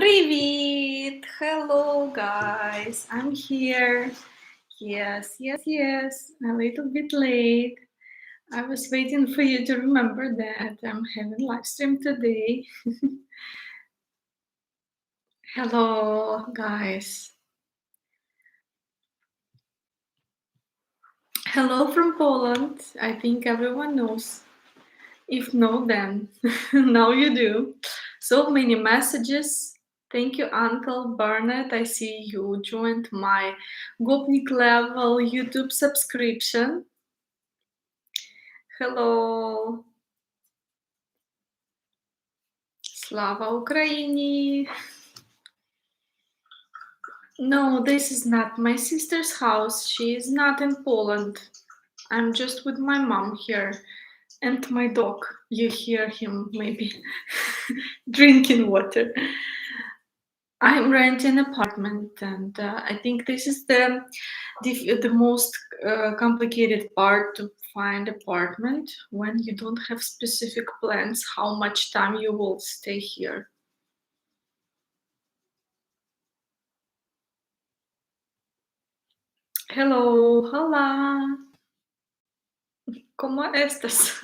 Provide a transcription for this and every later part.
Привет! Hello, guys. I'm here. Yes. A little bit late. I was waiting for you to remember that I'm having live stream today. Hello, guys. Hello from Poland. I think everyone knows. If no, then now you do. So many messages. Thank you, Uncle Barnett. I see you joined my Gopnik level YouTube subscription. Hello. Slava Ukraini. No, this is not my sister's house. She is not in Poland. I'm just with my mom here and my dog. You hear him maybe drinking water. I'm renting an apartment, and I think this is the most complicated part to find apartment when you don't have specific plans how much time you will stay here. Hello, hola. ¿Cómo estás?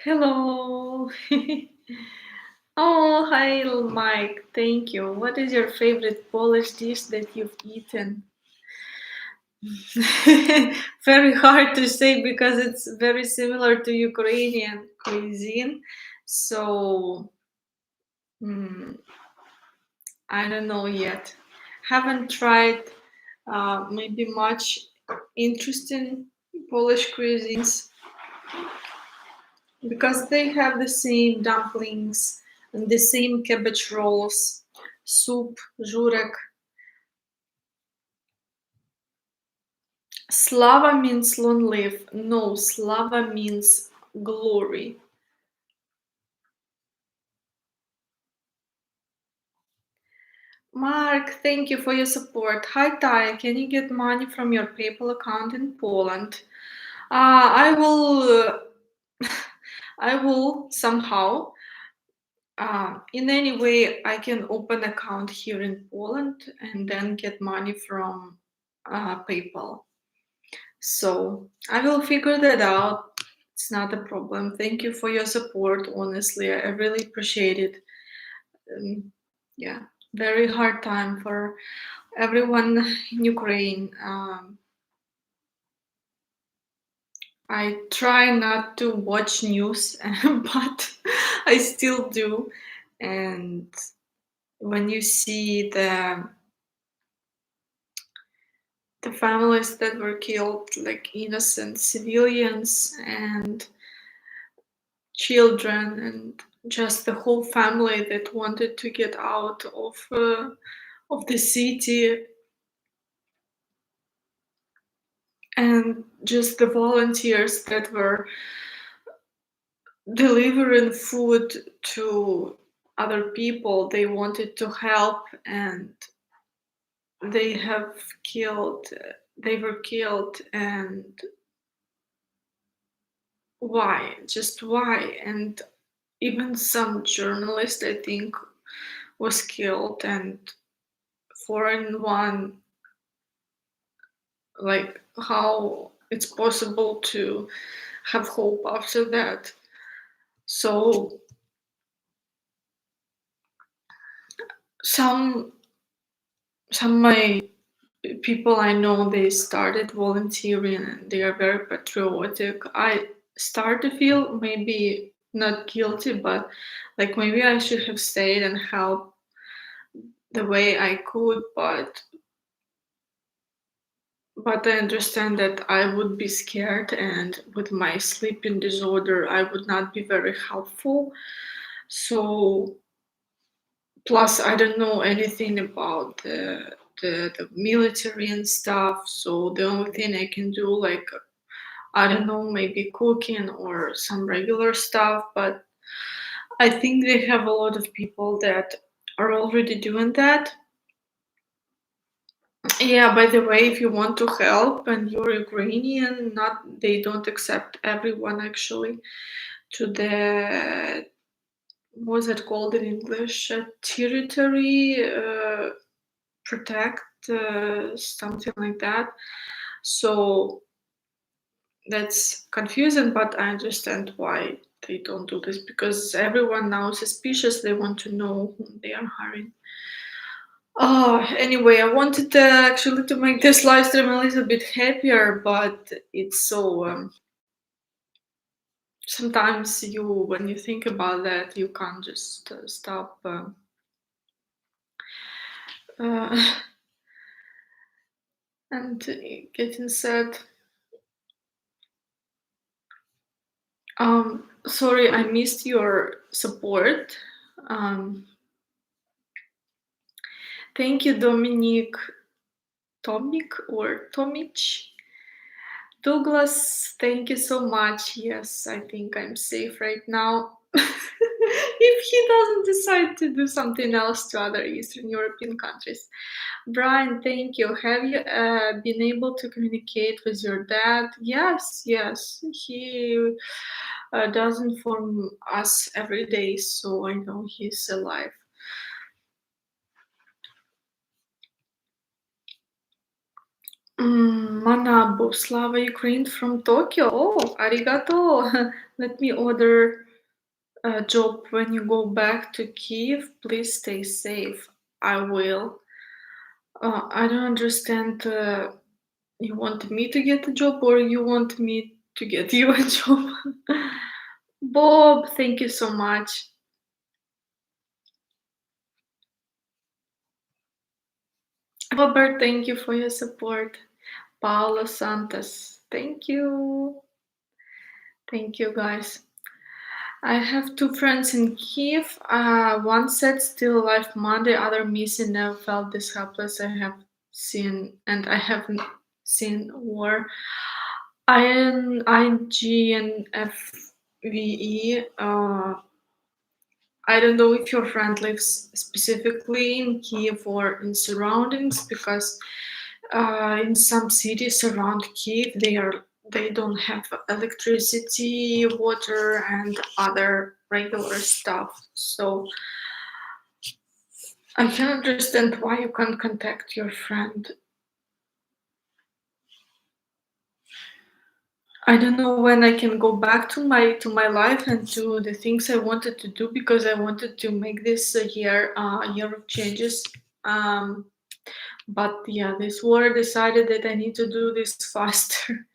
Hello. Oh, hi, Mike. Thank you. What is your favorite Polish dish that you've eaten? Very hard to say because it's very similar to Ukrainian cuisine. So, I don't know yet. Haven't tried maybe much interesting Polish cuisines because they have the same dumplings and the same cabbage rolls, soup, żurek. Slava means long live. No, Slava means glory. Mark, thank you for your support. Hi, Taya. Can you get money from your PayPal account in Poland? I will. I will somehow. In any way, I can open account here in Poland and then get money from PayPal. So I will figure that out. It's not a problem. Thank you for your support. Honestly, I really appreciate it. Yeah, very hard time for everyone in Ukraine. I try not to watch news, but I still do. And when you see the families that were killed, like innocent civilians and children, and just the whole family that wanted to get out of the city, and just the volunteers that were delivering food to other people, they wanted to help, and they have killed they were killed. And why, just why? And even some journalist, I think, was killed, and foreign one, like how it's possible to have hope after that. So some my people I know, they started volunteering and they are very patriotic. I start to feel maybe not guilty, but like maybe I should have stayed and helped the way I could, but I understand that I would be scared, and with my sleeping disorder I would not be very helpful. So plus I don't know anything about the military and stuff, so the only thing I can do, like, I don't know, maybe cooking or some regular stuff. But I think they have a lot of people that are already doing that. Yeah, by the way, if you want to help and you're Ukrainian, not they don't accept everyone actually to the what's it called in English? Territory protect something like that. So that's confusing, but I understand why they don't do this because everyone now is suspicious. They want to know whom they are hiring. Oh, anyway, I wanted actually to make this live stream a little bit happier, but it's so. Sometimes when you think about that, you can't just stop uh, and getting sad. Sorry, I missed your support. Um, thank you, Dominic, Tomik or Tomich. Douglas, thank you so much. Yes, I think I'm safe right now. If he doesn't decide to do something else to other Eastern European countries. Brian, thank you. Have you been able to communicate with your dad? Yes, yes. He does inform us every day, so I know he's alive. Manabu, Slava Ukraine from Tokyo. Oh, arigato. Let me order a job when you go back to Kiev. Please stay safe. I will. I don't understand. You want me to get a job or you want me to get you a job? Bob, thank you so much. Robert, thank you for your support. Paolo Santos, thank you. Thank you, guys. I have two friends in Kiev. One said still alive Monday, other missing. Never felt this helpless. I have seen, and I haven't seen war. INGNFVE. I don't know if your friend lives specifically in Kiev or in surroundings because in some cities around Kiev they don't have electricity, water, and other regular stuff. So I can understand why you can't contact your friend. I don't know when I can go back to my life and to the things I wanted to do because I wanted to make this a year of changes. Um, but yeah, this war decided that I need to do this faster.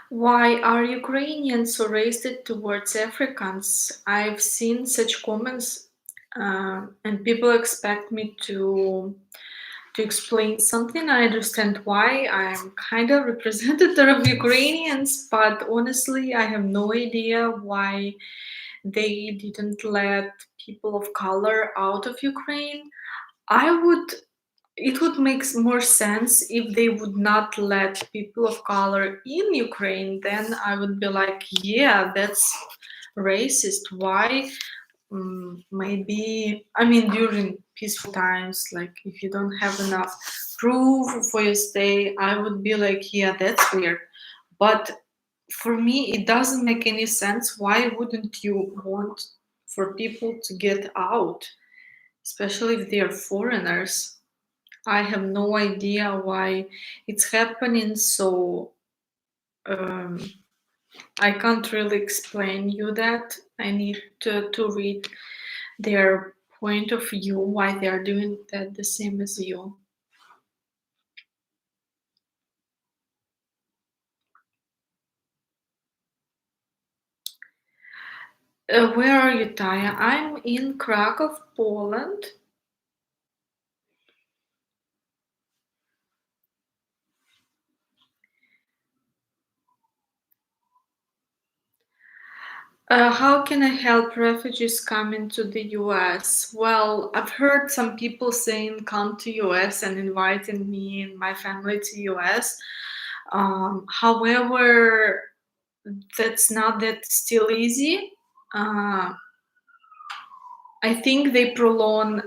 Why are Ukrainians so racist towards Africans? I've seen such comments, and people expect me to explain something. I understand why. I'm kind of representative of Ukrainians, but honestly, I have no idea why they didn't let people of color out of Ukraine. I would it would make more sense if they would not let people of color in Ukraine. Then I would be like, yeah, that's racist. Why? Maybe, I mean, during peaceful times, like if you don't have enough proof for your stay, I would be like, yeah, that's weird. But for me, it doesn't make any sense. Why wouldn't you want for people to get out, especially if they are foreigners? I have no idea why it's happening, so um, I can't really explain you that. I need to read their point of view, why they are doing that the same as you. Where are you, Taya? I'm in Krakow, Poland. How can I help refugees coming to the US? Well, I've heard some people saying come to US and inviting me and my family to US. However, that's not that still easy. uh, I think they prolong.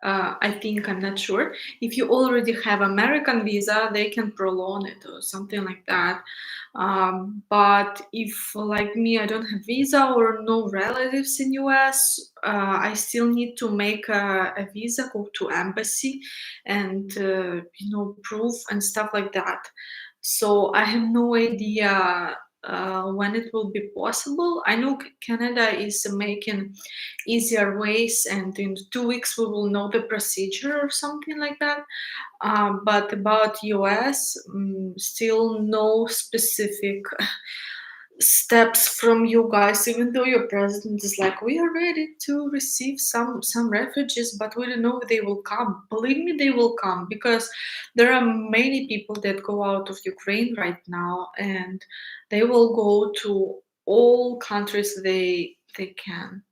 I think I'm not sure. If you already have American visa, they can prolong it or something like that. But if, like me, I don't have visa or no relatives in US, I still need to make a visa, go to embassy, and proof and stuff like that. So I have no idea when it will be possible. I know Canada is making easier ways, and in 2 weeks we will know the procedure or something like that. But about US, still no specific steps from you guys, even though your president is like, we are ready to receive some refugees, but we don't know if they will come. Believe me, they will come, because there are many people that go out of Ukraine right now, and they will go to all countries they can.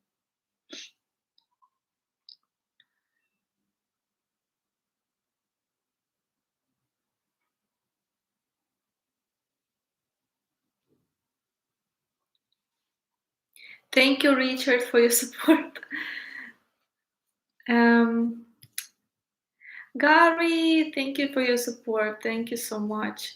Thank you, Richard, for your support. um Gary, thank you for your support. Thank you so much.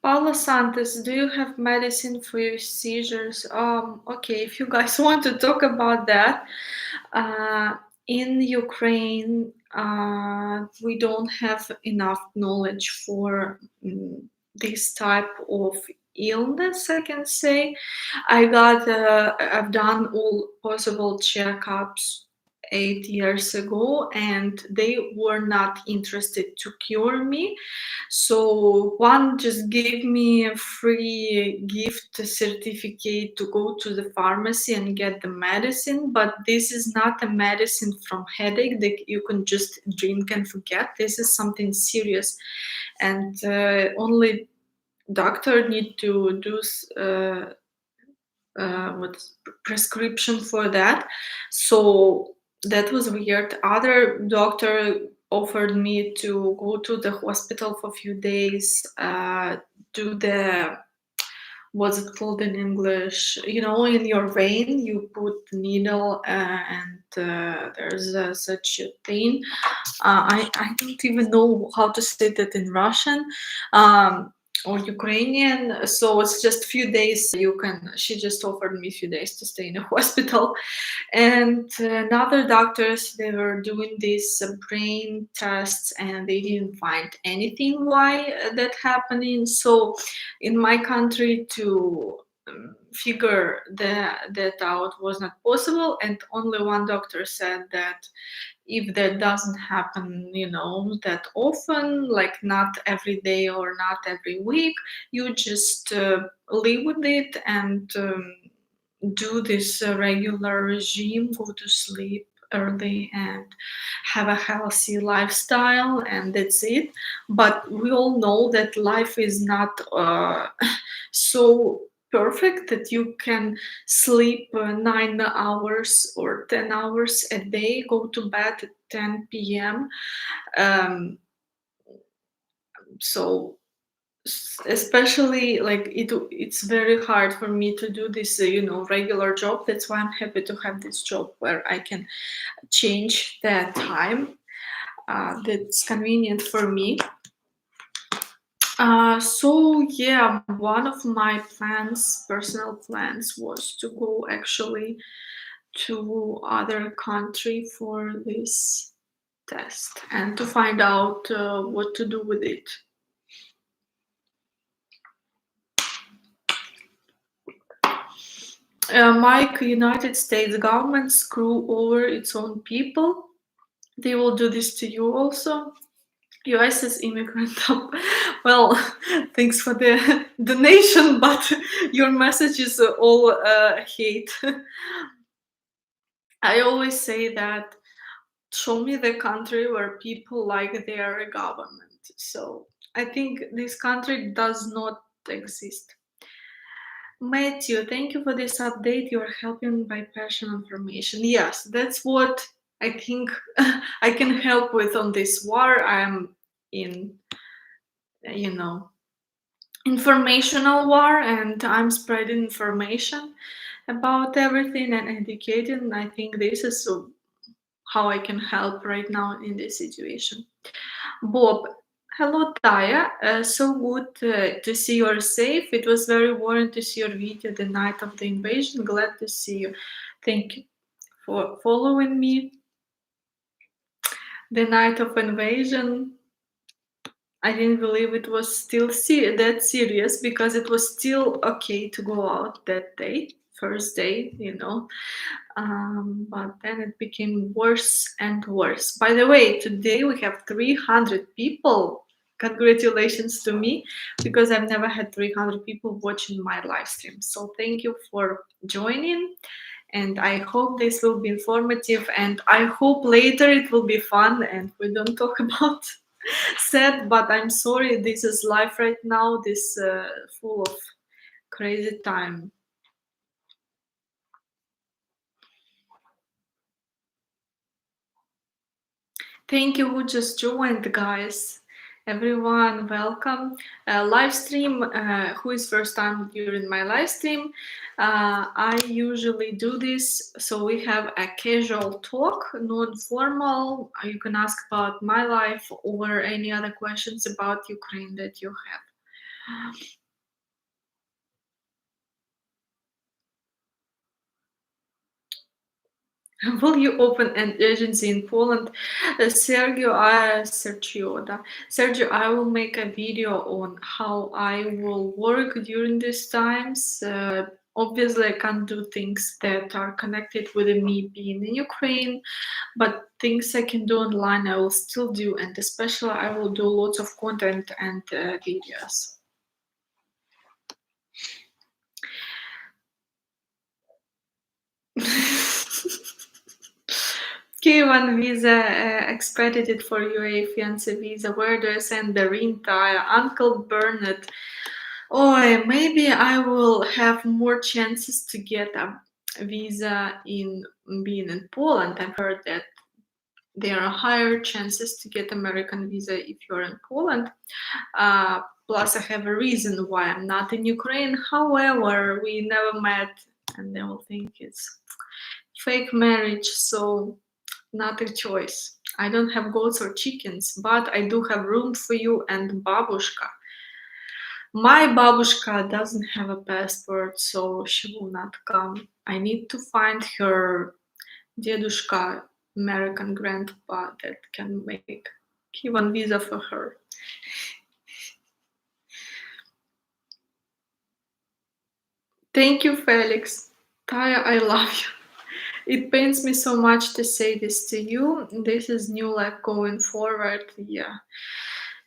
Paulo Santos, do you have medicine for your seizures? Okay, if you guys want to talk about that, in Ukraine, we don't have enough knowledge for this type of illness, I can say. I've done all possible checkups 8 years ago, and they were not interested to cure me. So one just gave me a free gift certificate to go to the pharmacy and get the medicine, but this is not a medicine from headache that you can just drink and forget. This is something serious, and only doctor need to do what's prescription for that. So that was weird. Other doctor offered me to go to the hospital for a few days, do the, what's it called in English? In your vein, you put the needle, and there's such a thing. I don't even know how to say that in Russian. Or Ukrainian, so it's just a few days. She just offered me a few days to stay in a hospital, and other doctors, they were doing these brain tests, and they didn't find anything why that happening. So in my country, to figure that out was not possible, and only one doctor said that if that doesn't happen, that often, like not every day or not every week, you just live with it, and do this regular regime, go to sleep early, and have a healthy lifestyle, and that's it. But we all know that life is not so perfect that you can sleep 9 hours or 10 hours a day, go to bed at 10 p.m. So especially, like, it's very hard for me to do this regular job. That's why I'm happy to have this job where I can change that time. That's convenient for me. So yeah, one of my personal plans, was to go actually to other country for this test, and to find out what to do with it. Mike, United States government screw over its own people. They will do this to you also. US is immigrant up. Well, thanks for the donation, but your message is all hate. I always say that, show me the country where people like their government. So I think this country does not exist. Matthew, thank you for this update. You're helping by passion and information. Yes, that's what I think I can help with on this war I'm in, you know. informational war, and I'm spreading information about everything and educating. I think this is how I can help right now in this situation. Bob, hello Taya. So good to see you're safe. It was very worrying to see your video the night of the invasion. Glad to see you. Thank you for following me. The night of invasion, I didn't believe it was still that serious, because it was still okay to go out that day, first day, but then it became worse and worse. By the way, today we have 300 people. Congratulations to me, because I've never had 300 people watching my live stream. So thank you for joining, and I hope this will be informative, and I hope later it will be fun and we don't talk about sad. But I'm sorry, this is life right now, this full of crazy time. Thank you who just joined, guys. Everyone, welcome. Live stream, who is first time during my live stream. I usually do this, so we have a casual talk, non-formal. You can ask about my life or any other questions about Ukraine that you have. Will you open an agency in Poland? Sergio, I will make a video on how I will work during these times. Obviously, I can't do things that are connected with me being in Ukraine, but things I can do online, I will still do, and especially I will do lots of content and videos. K1 visa expedited for UAE fiancé visa. Where do I send the Taya? Uncle Bernard. Oh, maybe I will have more chances to get a visa in being in Poland. I've heard that there are higher chances to get American visa if you're in Poland. Plus, I have a reason why I'm not in Ukraine. However, we never met, and they will think it's fake marriage. So not a choice. I don't have goats or chickens, but I do have room for you and babushka. My babushka doesn't have a passport, so she will not come. I need to find her dedushka, American grandpa, that can make Cuban visa for her. Thank you, Felix. Taya, I love you. It pains me so much to say this to you. This is new life going forward. Yeah.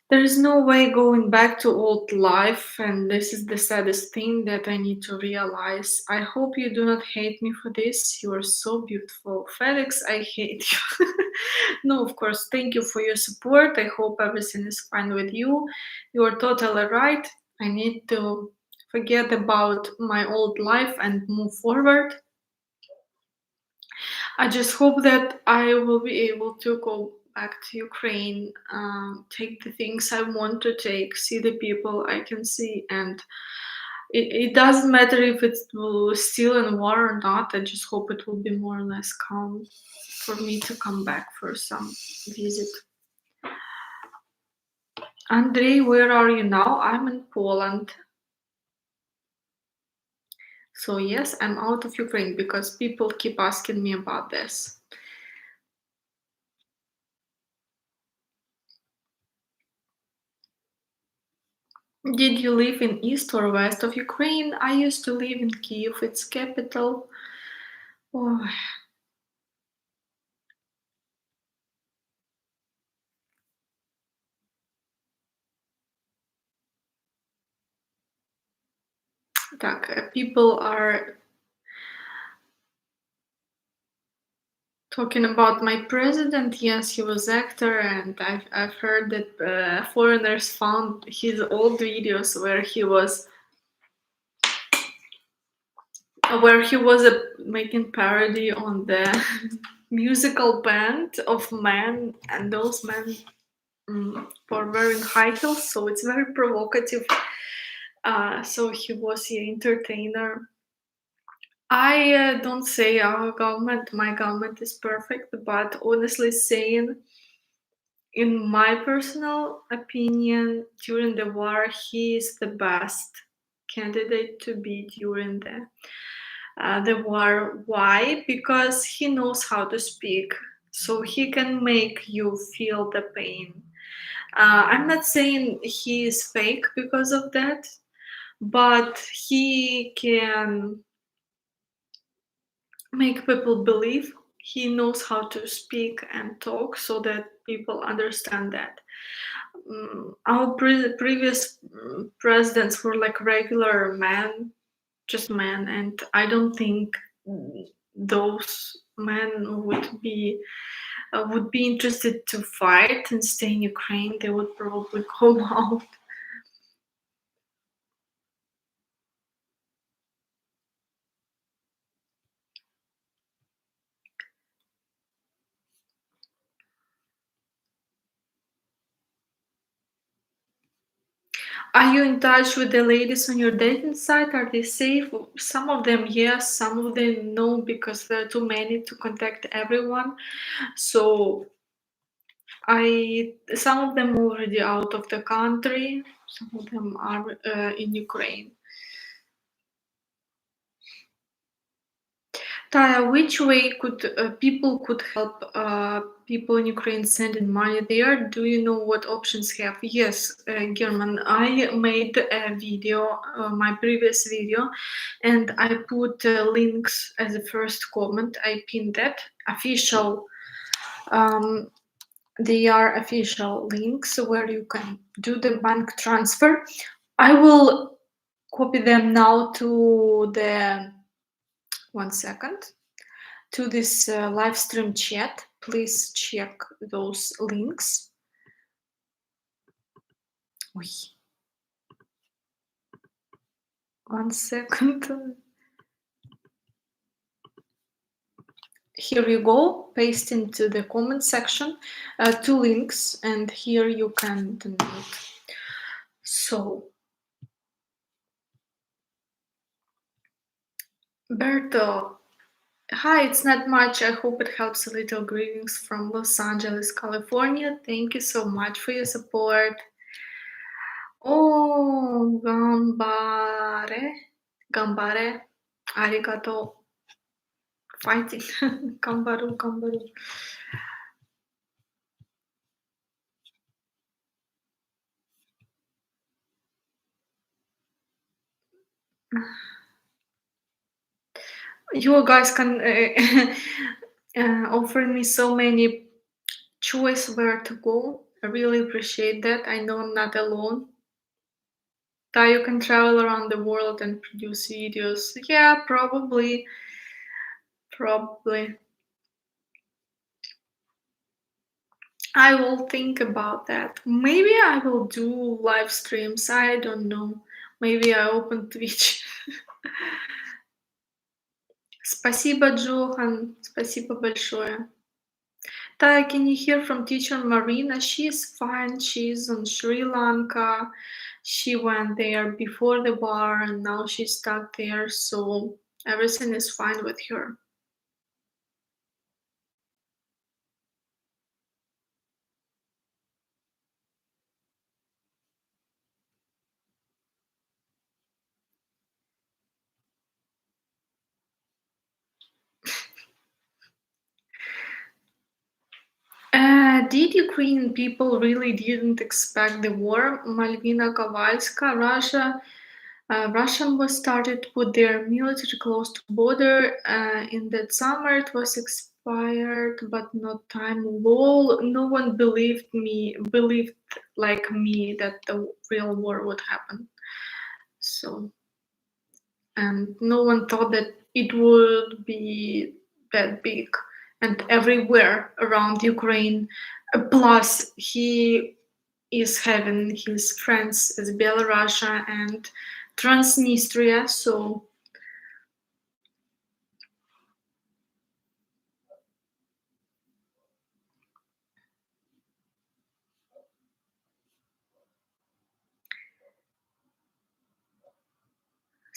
There is no way going back to old life, and this is the saddest thing that I need to realize. I hope you do not hate me for this. You are so beautiful. Felix, I hate you. No, of course, thank you for your support. I hope everything is fine with you. You are totally right. I need to forget about my old life and move forward. I just hope that I will be able to go back to Ukraine, take the things I want to take, see the people I can see, and it doesn't matter if it's still in war or not. I just hope it will be more or less calm for me to come back for some visit. Andrei, where are you now? I'm in Poland. So yes, I'm out of Ukraine because people keep asking me about this. Did you live in east or west of Ukraine? I used to live in Kyiv, its capital. Oh. People are talking about my president. Yes, he was actor, and I've heard that foreigners found his old videos where he was making parody on the musical band of men, and those men were wearing high heels. So it's very provocative So he was an entertainer. I don't say our government, my government is perfect, but honestly saying, in my personal opinion, during the war, he is the best candidate to be during the war. Why? Because he knows how to speak, so he can make you feel the pain. I'm not saying he is fake because of that, but he can make people believe. He knows how to speak and talk so that people understand that. Our previous presidents were like regular men, just men, and I don't think those men would be interested to fight and stay in Ukraine. They would probably go out. Are you in touch with the ladies on your dating site? Are they safe? Some of them yes, some of them no, because there are too many to contact everyone. So some of them already out of the country, some of them are in Ukraine. Taya, which way could people could help people in Ukraine sending money there? Do you know what options have? Yes, German. I made a video, my previous video, and I put links as a first comment. I pinned that official. They are official links where you can do the bank transfer. I will copy them now to the 1 second. To this live stream chat. Please check those links. Oi. 1 second. Here you go. Paste into the comment section 2 links, and here you can download. So, Berto, hi, it's not much. I hope it helps a little. Greetings from Los Angeles, California. Thank you so much for your support. Oh, gambare. Gambare. Arigato. Fighting. Gambaru, gambaru. You guys can offer me so many choice where to go. I really appreciate that. I know I'm not alone. That you can travel around the world and produce videos. Yeah, probably. Probably. I will think about that. Maybe I will do live streams. I don't know. Maybe I open Twitch. Спасибо, Джохан. Спасибо большое. Taya, can you hear from teacher Marina? She's fine. She's in Sri Lanka. She went there before the war and now she's stuck there. So everything is fine with her. Did Ukrainian people really didn't expect the war? Malvina Kovalska, Russian was started to put their military close to border. In that summer, it was expired, but not time. Lol, no one believed like me that the real war would happen. So, and no one thought that it would be that big and everywhere around Ukraine. Plus, he is having his friends as Belarus and Transnistria, so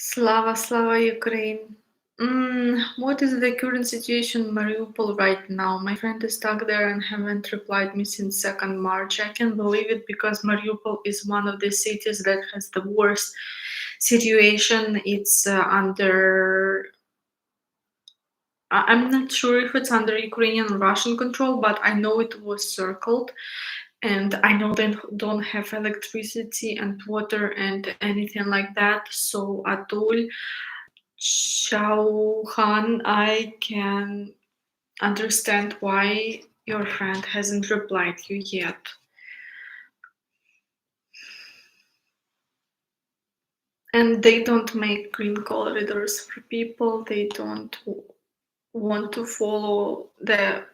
Slava Ukraine. What is the current situation in Mariupol right now? My friend is stuck there and haven't replied me since 2nd March. I can believe it because Mariupol is one of the cities that has the worst situation. It's under. I'm not sure if it's under Ukrainian or Russian control, but I know it was circled, and I know they don't have electricity and water and anything like that. So Atul, Chauhan, I can understand why your friend hasn't replied you yet. And they don't make green corridors for people. They don't want to follow their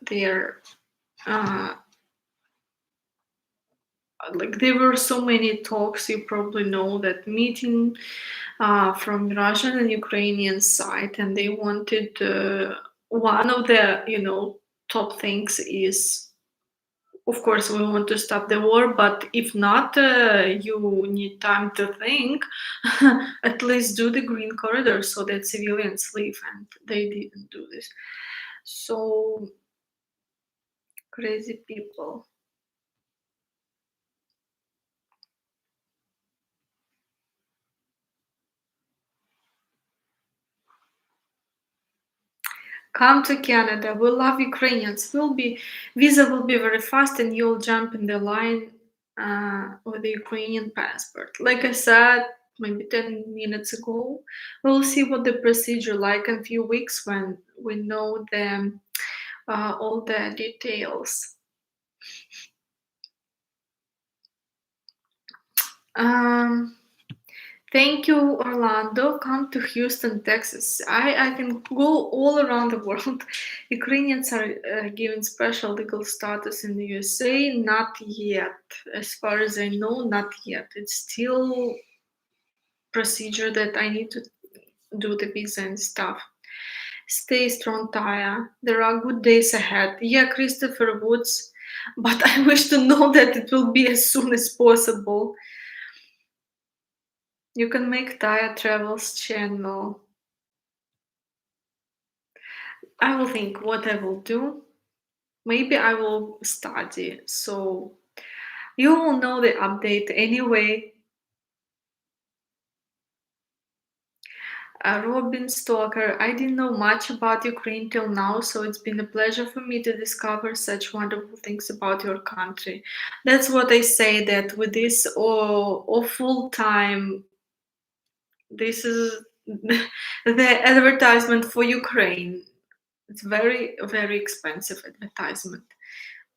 like there were so many talks. You probably know that meeting from Russian and Ukrainian side, and they wanted one of the top things is, of course, we want to stop the war, but if not, you need time to think. At least do the green corridor so that civilians leave, and they didn't do this. So crazy people. Come to Canada. We love Ukrainians. Visa will be very fast, and you'll jump in the line with the Ukrainian passport. Like I said, maybe 10 minutes ago, we'll see what the procedure like in a few weeks when we know all the details. Um, Thank you, Orlando. Come to Houston, Texas. I can go all around the world. Ukrainians are given special legal status in the USA. Not yet. As far as I know, not yet. It's still procedure that I need to do the visa and stuff. Stay strong, Taya. There are good days ahead. Yeah, Christopher Woods. But I wish to know that it will be as soon as possible. You can make Taya Travels channel. I will think what I will do. Maybe I will study. So you will know the update anyway. Robin Stalker, I didn't know much about Ukraine till now, so it's been a pleasure for me to discover such wonderful things about your country. That's what I say, that with this awful time, this is the advertisement for Ukraine. It's very, very expensive advertisement.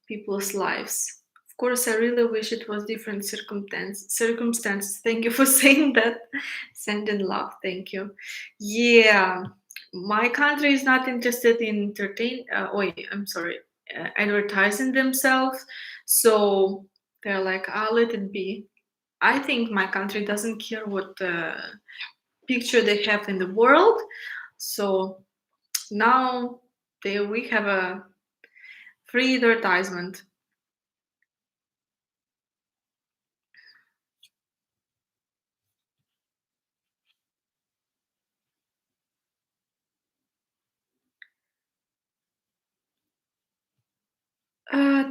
People's lives. Of course, I really wish it was different circumstances. Thank you for saying that. Sending love. Thank you. Yeah, my country is not interested in advertising themselves. So they're like, I'll let it be. I think my country doesn't care what picture they have in the world. So now we have a free advertisement.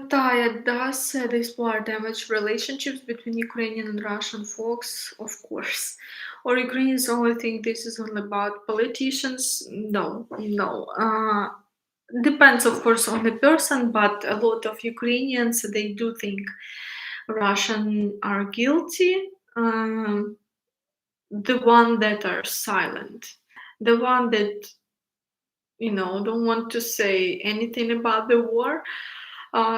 Taya, does this war damage relationships between Ukrainian and Russian folks? Of course. Or Ukrainians only think this is only about politicians? No, no. Depends, of course, on the person, but a lot of Ukrainians, they do think Russian are guilty. The one that are silent, the one that don't want to say anything about the war.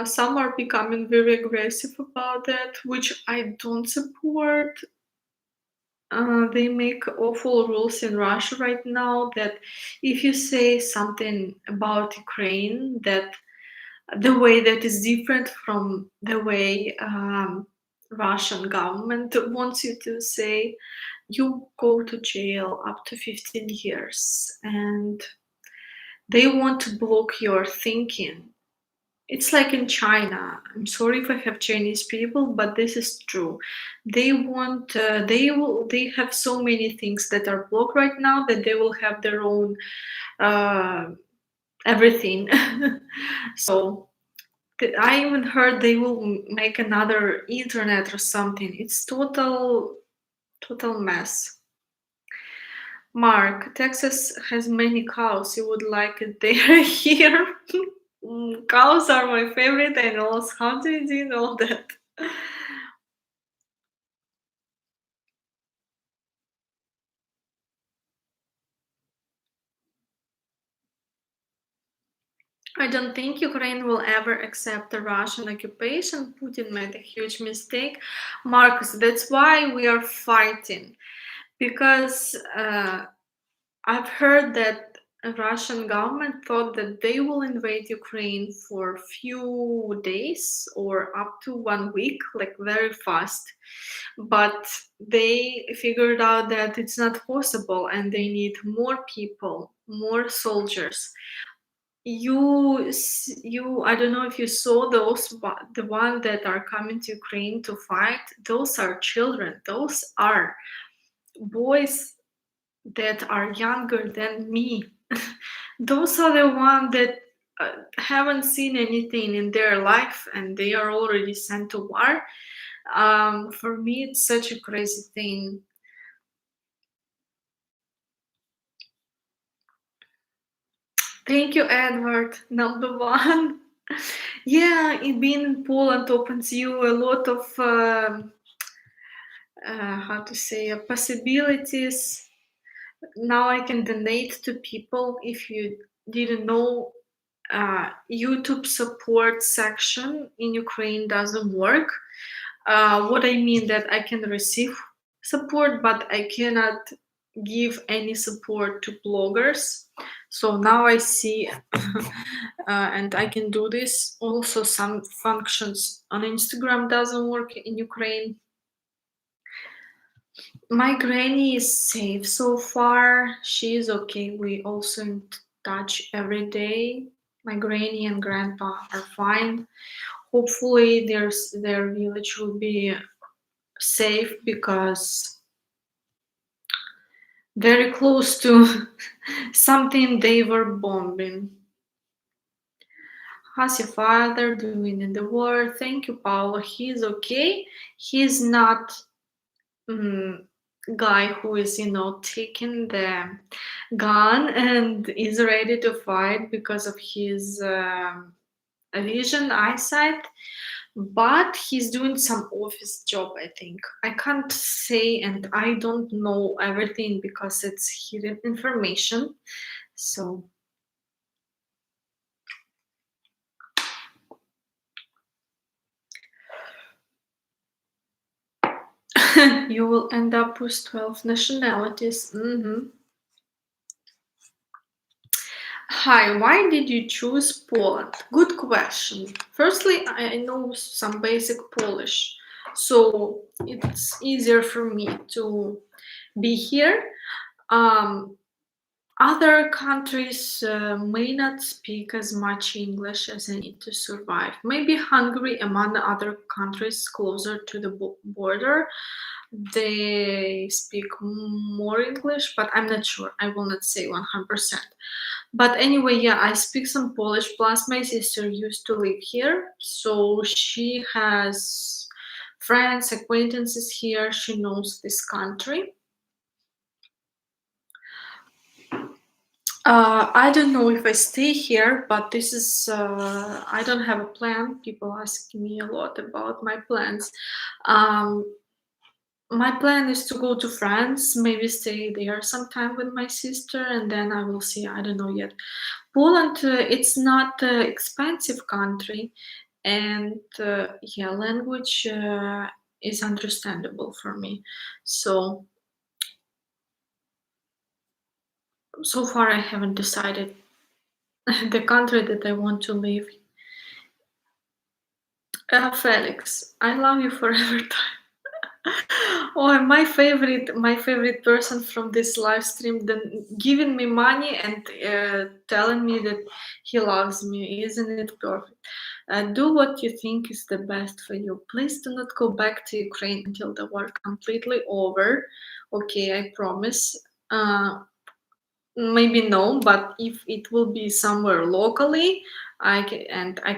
Some are becoming very aggressive about that, which I don't support. They make awful rules in Russia right now that if you say something about Ukraine, that the way that is different from the way Russian government wants you to say, you go to jail up to 15 years, and they want to block your thinking. it's like in China. I'm sorry if I have Chinese people, but this is true. They want, they have so many things that are blocked right now that they will have their own uh, everything. So I even heard they will make another internet or something. It's total mess. Mark, Texas has many cows. You would like it there here? Cows are my favorite animals. How did you know that? I don't think Ukraine will ever accept the Russian occupation. Putin made a huge mistake. Marcus, that's why we are fighting. Because I've heard that a Russian government thought that they will invade Ukraine for a few days or up to 1 week, like very fast. But they figured out that it's not possible and they need more people, more soldiers. You, I don't know if you saw those, but the one that are coming to Ukraine to fight, those are children. Those are boys that are younger than me. Those are the ones that haven't seen anything in their life and they are already sent to war. For me, it's such a crazy thing. Thank you, Edward. Number one. Yeah, being in Poland opens you a lot of how to say possibilities. Now I can donate to people. If you didn't know, YouTube support section in Ukraine doesn't work. What I mean that I can receive support, but I cannot give any support to bloggers. So now I see, and I can do this. Also, some functions on Instagram doesn't work in Ukraine. My granny is safe so far. She is okay. We also in touch every day. My granny and grandpa are fine. Hopefully, their village will be safe because very close to something they were bombing. How's your father doing in the war? Thank you, Paolo. He's okay. He's not mm, guy who is, taking the gun and is ready to fight because of his vision, eyesight. But he's doing some office job, I think. I can't say, and I don't know everything because it's hidden information. So you will end up with 12 nationalities. Hi, why did you choose Poland? Good question. Firstly, I know some basic Polish, so it's easier for me to be here. Um, Other countries may not speak as much English as I need to survive. Maybe Hungary, among other countries closer to the border, they speak more English, but I'm not sure. I will not say 100%. But anyway, yeah, I speak some Polish. Plus, my sister used to live here, so she has friends, acquaintances here. She knows this country. I don't know if I stay here, but this is, I don't have a plan. People ask me a lot about my plans. Um, my plan is to go to France, maybe stay there sometime with my sister, and then I will see. I don't know yet. Poland, it's not an expensive country, and yeah, language is understandable for me. So far, I haven't decided the country that I want to live. Felix, I love you forever. Oh, and my favorite person from this live stream, then giving me money and telling me that he loves me. Isn't it perfect? Do what you think is the best for you. Please do not go back to Ukraine until the war completely over. Okay, I promise. Maybe no, but if it will be somewhere locally, I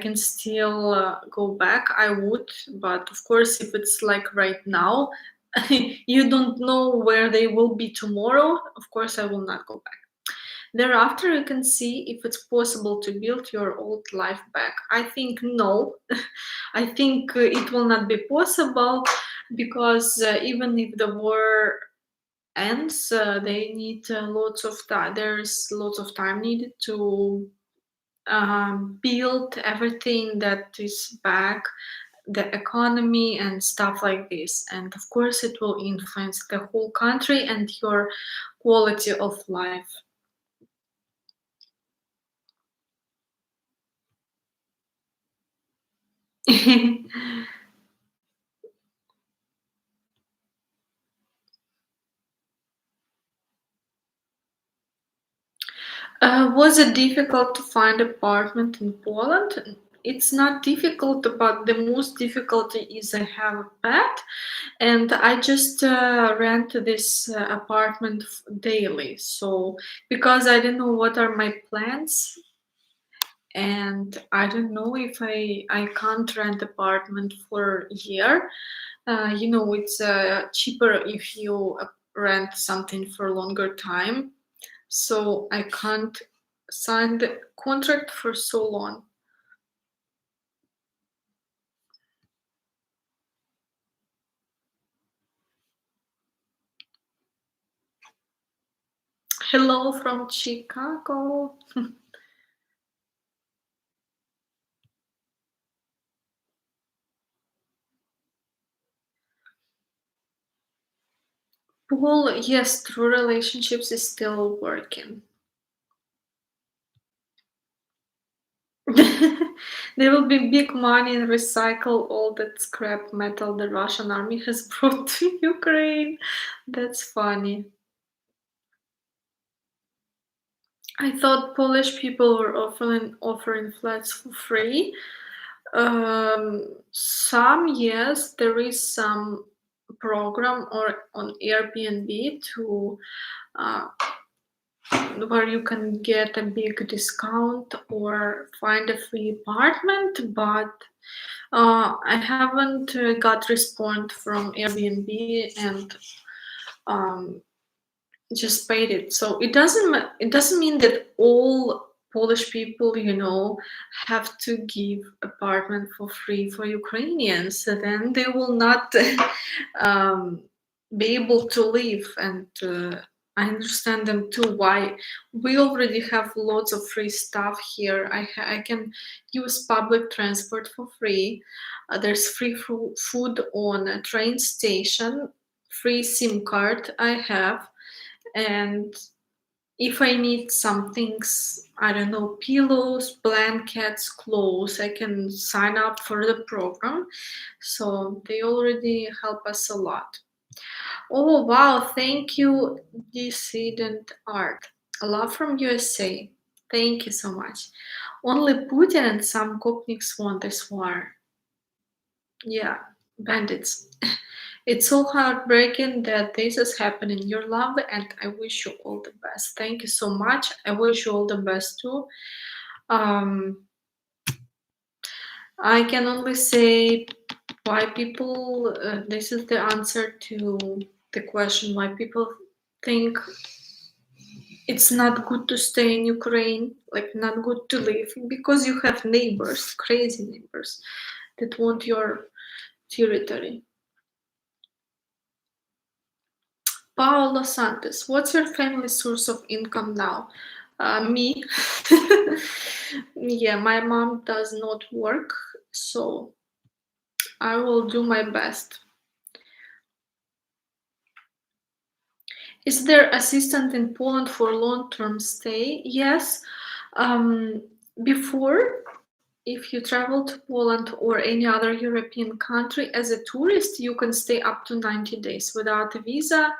can still go back, I would. But of course, if it's like right now, you don't know where they will be tomorrow. Of course, I will not go back. Thereafter, you can see if it's possible to build your old life back. I think no. I think it will not be possible because even if the war ends, they need lots of time. There's lots of time needed to build everything that is back, the economy and stuff like this. And of course, it will influence the whole country and your quality of life. Was it difficult to find apartment in Poland? It's not difficult, but the most difficulty is I have a pet, and I just rent this apartment daily. So because I don't know what are my plans, and I don't know if I can't rent apartment for a year. It's cheaper if you rent something for a longer time, so I can't sign the contract for so long. Hello from Chicago. Paul, yes, true relationships is still working. There will be big money and recycle all that scrap metal the Russian army has brought to Ukraine. That's funny. I thought Polish people were offering flats for free. Some, yes, there is some program or on Airbnb to uh, where you can get a big discount or find a free apartment, but I haven't got response from Airbnb and um, just paid it. So it doesn't mean that all Polish people, have to give apartment for free for Ukrainians. So then they will not um, be able to live. And I understand them too. Why we already have lots of free stuff here. I can use public transport for free. There's free food on a train station. Free SIM card I have, and if I need some things, I don't know, pillows, blankets, clothes, I can sign up for the program. So they already help us a lot. Oh wow, thank you, Dissident Art. Love from USA. Thank you so much. Only Putin and some Gopniks want this war. Yeah, bandits. It's so heartbreaking that this is happening. Your love, and I wish you all the best. Thank you so much. I wish you all the best too. Um, I can only say why people. This is the answer to the question why people think it's not good to stay in Ukraine, like not good to live, because you have neighbors, crazy neighbors, that want your territory. Paolo Santos, what's your family source of income now? Me. Yeah, my mom does not work, so I will do my best. Is there assistance in Poland for long-term stay? Yes. Um, Before, if you travel to Poland or any other European country as a tourist, you can stay up to 90 days without a visa.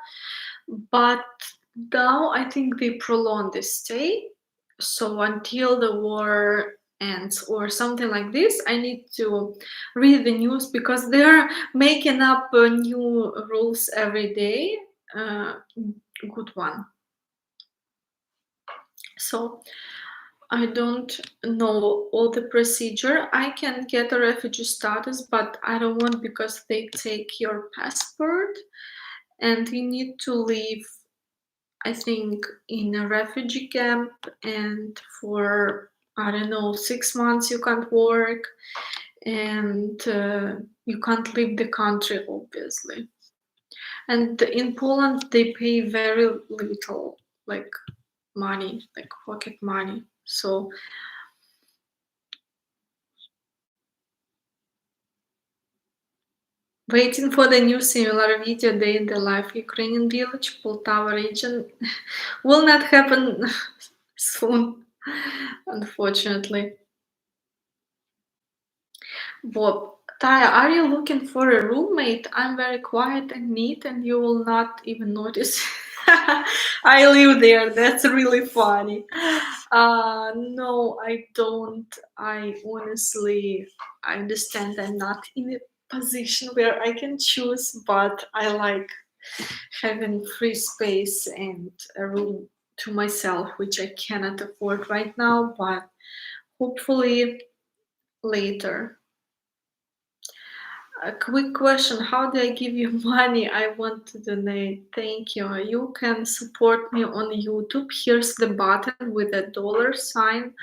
But now I think they prolonged the stay. So until the war ends or something like this. I need to read the news because they're making up new rules every day. Good one. So I don't know all the procedure. I can get a refugee status, but I don't want because they take your passport and you need to live, I think, in a refugee camp, and for, I don't know, 6 months you can't work, and you can't leave the country, obviously. And in Poland, they pay very little, like money, like pocket money. So waiting for the new similar video day in the live Ukrainian village, Poltava region, will not happen soon, unfortunately. Bob, Taya, are you looking for a roommate? I'm very quiet and neat, and you will not even notice. I live there. That's really funny. No, I don't. I honestly, I understand I'm not in a position where I can choose, but I like having free space and a room to myself, which I cannot afford right now, but hopefully later. A quick question: how do I give you money? I want to donate. Thank you. You can support me on YouTube. Here's the button with a dollar sign,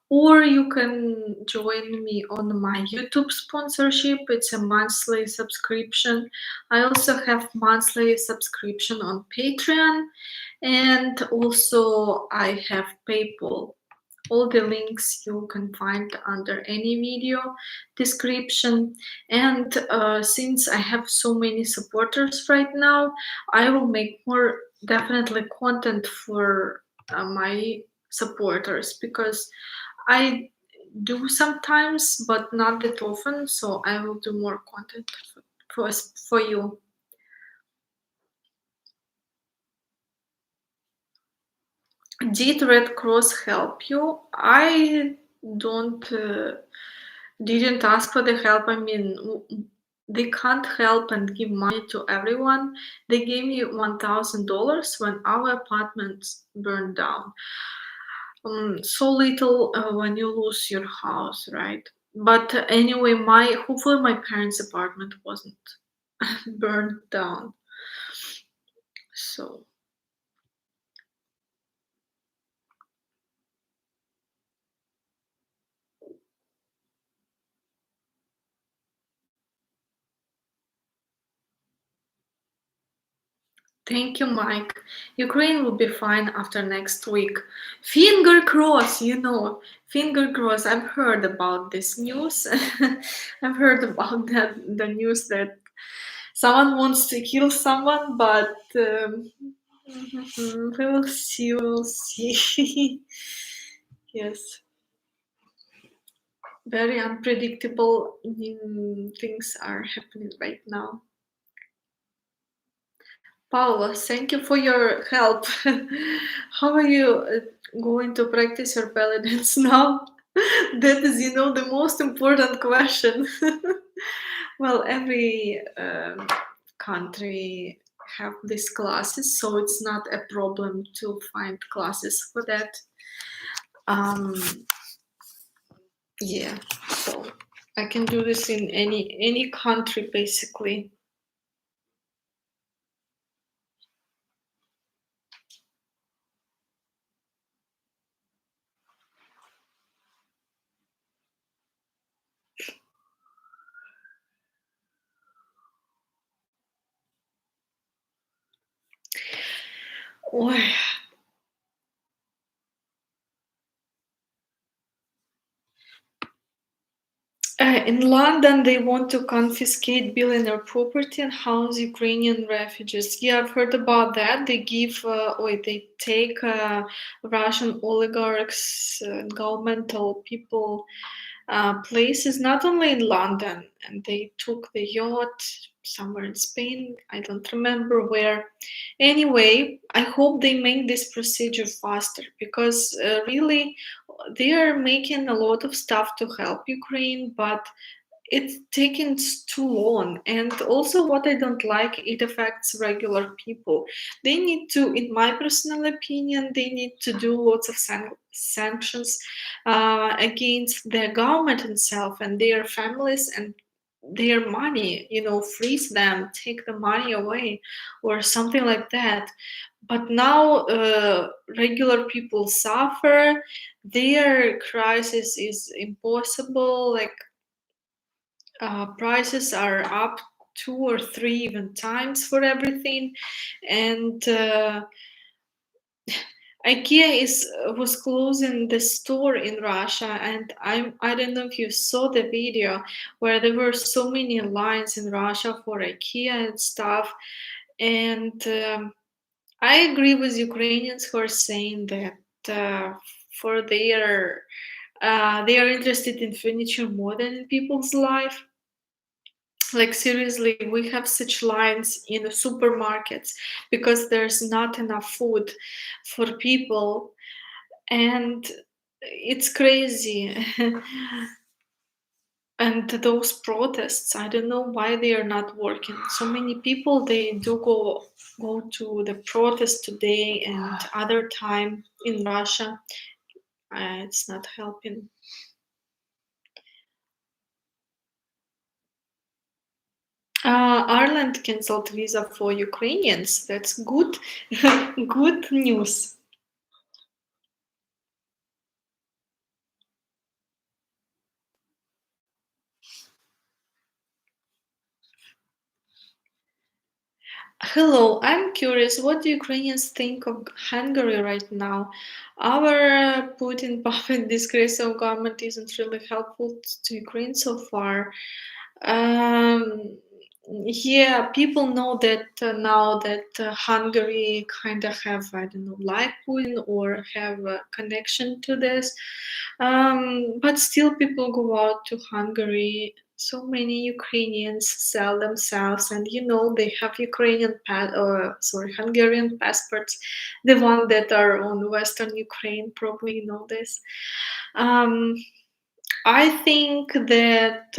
or you can join me on my YouTube sponsorship. It's a monthly subscription. I also have monthly subscription on Patreon, and also I have PayPal. All the links you can find under any video description. And since I have so many supporters right now, I will make more definitely content for my supporters, because I do sometimes, but not that often. So I will do more content for you. Did Red Cross help you? I don't didn't ask for the help. I mean, they can't help and give money to everyone. They gave me $1,000 when our apartment burned down. So little when you lose your house, right? But anyway, my hopefully my parents' apartment wasn't burned down. So thank you, Mike. Ukraine will be fine after next week. Finger cross, finger cross. I've heard about this news. I've heard about the news that someone wants to kill someone, but we will see. We will see. Yes, very unpredictable things are happening right now. Paula, thank you for your help. How are you going to practice your belly dance now? That is, the most important question. Well, every country have these classes, so it's not a problem to find classes for that. Yeah, so I can do this in any country basically. Ой. In London, they want to confiscate billionaire property and house Ukrainian refugees. Yeah, I've heard about that. They they take Russian oligarchs, governmental people, places, not only in London, and they took the yacht. somewhere in Spain. I don't remember where. Anyway, I hope they make this procedure faster because really they are making a lot of stuff to help Ukraine, but it's taking too long. And also what I don't like, it affects regular people. They need to, in my personal opinion, they need to do lots of sanctions against their government itself and their families and their money, freeze them, take the money away or something like that. But now regular people suffer, their crisis is impossible, like prices are up 2 or 3 even times for everything. And IKEA was closing the store in Russia, and I don't know if you saw the video where there were so many lines in Russia for IKEA and stuff. And I agree with Ukrainians who are saying that for they are interested in furniture more than in people's life. Like seriously, we have such lines in the supermarkets because there's not enough food for people, and it's crazy. And those protests, I don't know why they are not working. So many people, they do go to the protest today and other time in Russia. It's not helping. Ireland canceled visa for Ukrainians. That's good, good news. Hello, I'm curious, what do Ukrainians think of Hungary right now? Our Putin puppet disgrace of government isn't really helpful to Ukraine so far. Um, yeah, people know that now that Hungary kind of have, I don't know, like Putin or have a connection to this. But still, people go out to Hungary. So many Ukrainians sell themselves, and they have Hungarian passports, the one that are on Western Ukraine. Probably this. Um, I think that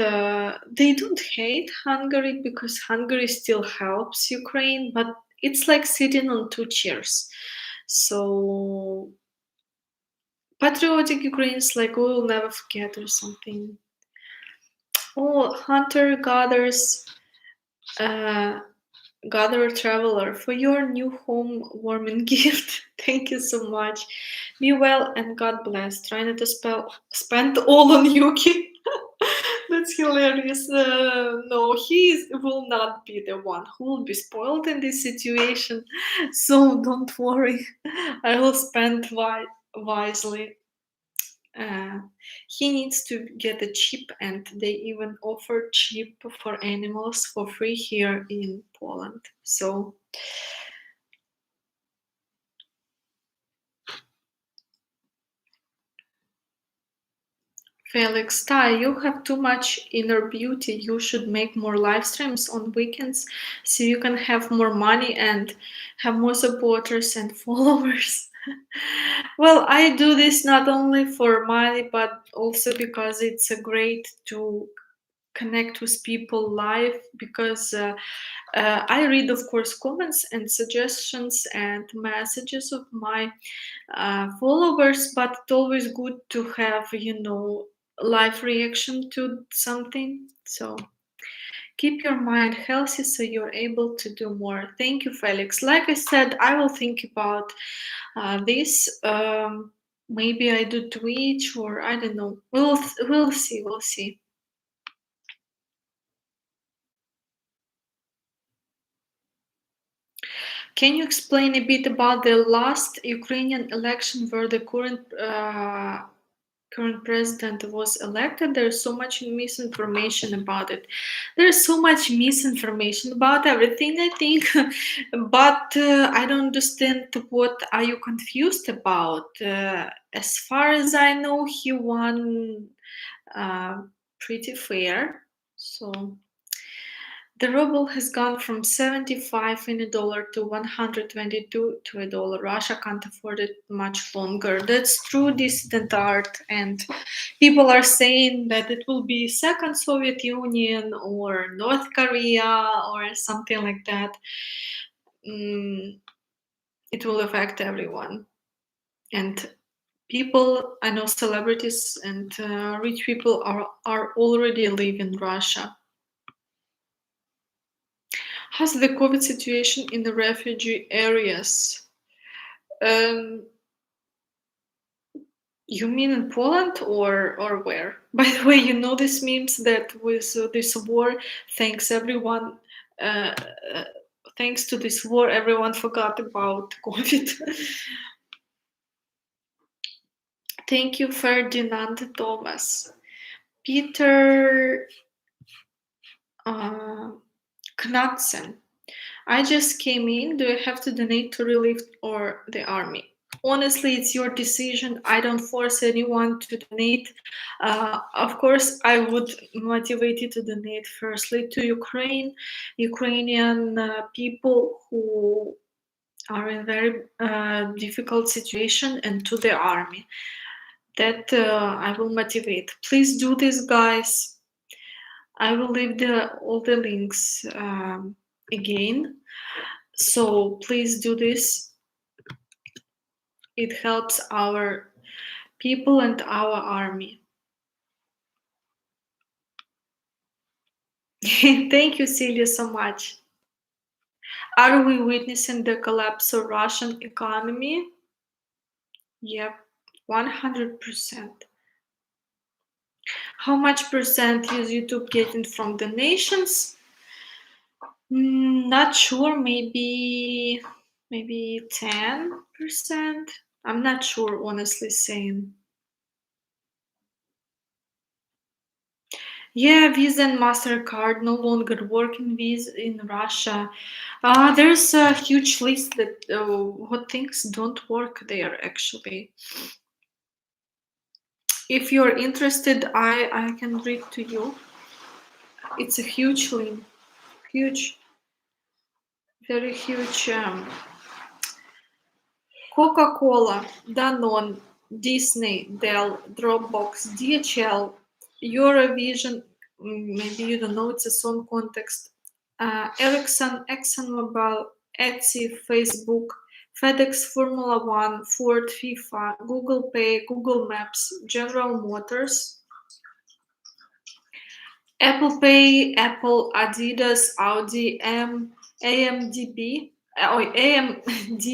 they don't hate Hungary because Hungary still helps Ukraine, but it's like sitting on two chairs. So patriotic Ukraine is like we will never forget or something. Oh, hunter gatherers, uh, gatherer traveler, for your new home warming gift. Thank you so much. Be well and God bless. Try not to spend all on Yuki. That's hilarious. No, will not be the one who will be spoiled in this situation. So don't worry. I will spend wisely. Uh, he needs to get a chip, and they even offer chip for animals for free here in Poland. So Felix, Ty, you have too much inner beauty. You should make more live streams on weekends so you can have more money and have more supporters and followers. Well, I do this not only for money, but also because it's a great to connect with people live because I read, of course, comments and suggestions and messages of my followers, but it's always good to have, live reaction to something. So keep your mind healthy so you're able to do more. Thank you, Felix. Like I said, I will think about this. Maybe I do Twitch or I don't know. We'll see. We'll see. Can you explain a bit about the last Ukrainian election where the current president was elected? There's so much misinformation about it. There's so much misinformation about everything, I think. But I don't understand what are you confused about. As far as I know, he won uh, pretty fair. So The ruble has gone from 75 in a dollar to 122 to a dollar. Russia can't afford it much longer. That's true dissident art, and people are saying that it will be second Soviet Union or North Korea or something like that. It will affect everyone. And people, I know celebrities and rich people are already live in Russia. How's the COVID situation in the refugee areas? You mean in Poland or where? By the way, you know this memes that with this war, thanks everyone, uh, uh, thanks to this war, everyone forgot about COVID. Thank you, Ferdinand Thomas. Peter Knudsen. I just came in. Do I have to donate to relief or the army? Honestly, it's your decision. I don't force anyone to donate. Of course, I would motivate you to donate firstly to Ukrainian people who are in very difficult situation, and to the army. That I will motivate. Please do this, guys. I will leave all the links again. So please do this. It helps our people and our army. Thank you, Celia, so much. Are we witnessing the collapse of Russian economy? Yep, 100%. How much percent is YouTube getting from donations? Not sure. Maybe 10%. I'm not sure, honestly saying. Yeah, Visa and MasterCard no longer work in Russia. There's a huge list that what things don't work there actually. If you're interested, I can read to you. It's a huge link, huge, very huge. Coca-Cola, Danone, Disney, Dell, Dropbox, DHL, Eurovision, maybe you don't know, it's a song context, Ericsson, ExxonMobil, Etsy, Facebook, FedEx, Formula One, Ford, FIFA, Google Pay, Google Maps, General Motors, Apple Pay, Apple, Adidas, Audi, AMD,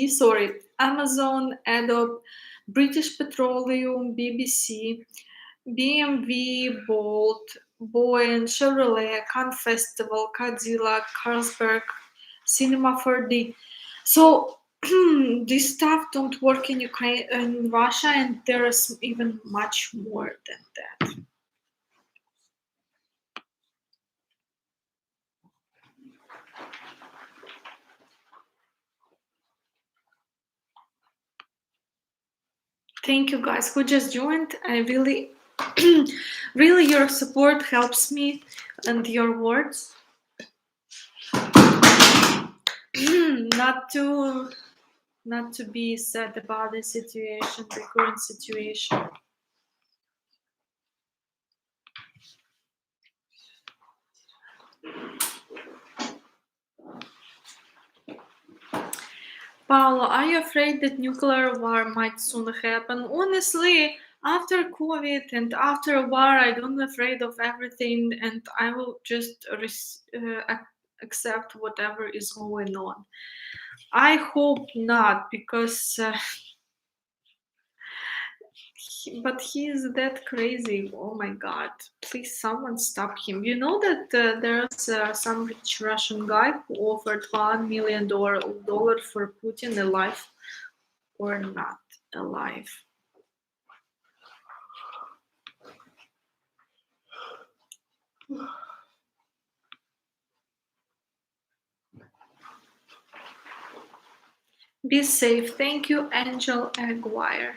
sorry, Amazon, Adobe, British Petroleum, BBC, BMW, Bolt, Boeing, Chevrolet, Cannes Festival, Cadillac, Carlsberg, Cinema 4D. So this stuff don't work in Ukraine, in Russia, and there is even much more than that. Thank you guys who just joined. I really, really your support helps me, and your words. not to be sad about the situation, the current situation. Paolo, are you afraid that nuclear war might soon happen? Honestly, after COVID and after war, I don't afraid of everything, and I will just accept whatever is going on. I hope not, because but he is that crazy. Oh my god, please someone stop him. You know that there's some rich Russian guy who offered $1 million for Putin alive or not alive. Be safe. Thank you, Angel Aguirre.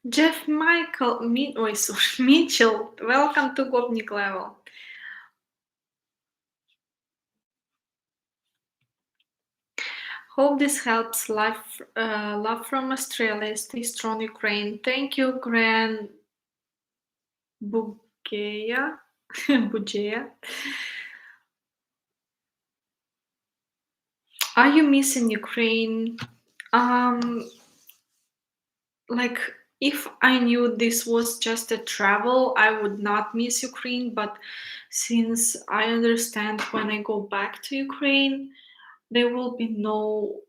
Jeff Michael Mitchell, welcome to Govnik level. Hope this helps. Love from Australia. Stay strong, Ukraine. Thank you, Gran Bugeya. Bugeya. Are you missing Ukraine? Um, like, if I knew this was just a travel, I would not miss Ukraine. But since I understand when I go back to Ukraine, there will be no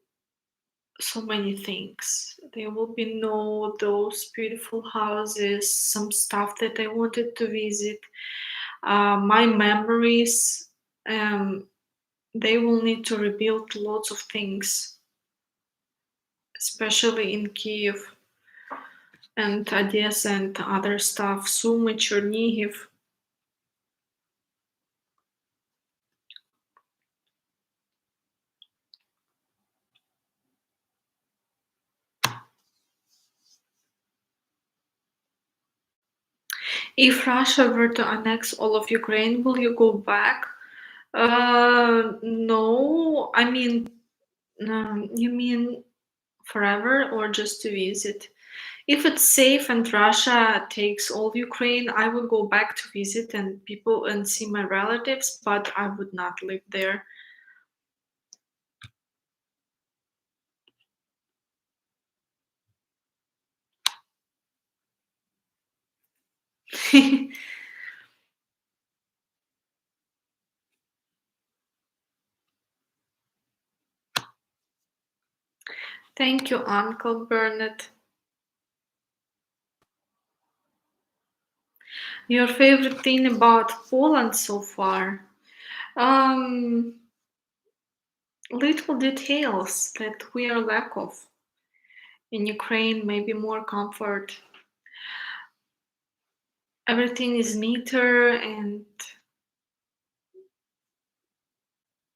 so many things. There will be no those beautiful houses, some stuff that I wanted to visit, my memories. Um, they will need to rebuild lots of things, especially in Kiev and Odessa and other stuff. Sumy, Chernihiv. If Russia were to annex all of Ukraine, will you go back? No. I mean, you mean forever or just to visit? If it's safe and Russia takes all Ukraine, I will go back to visit and people and see my relatives, but I would not live there. Thank you, Uncle Bernard. Your favorite thing about Poland so far? Um, little details that we are lack of. In Ukraine, maybe more comfort. Everything is neater, and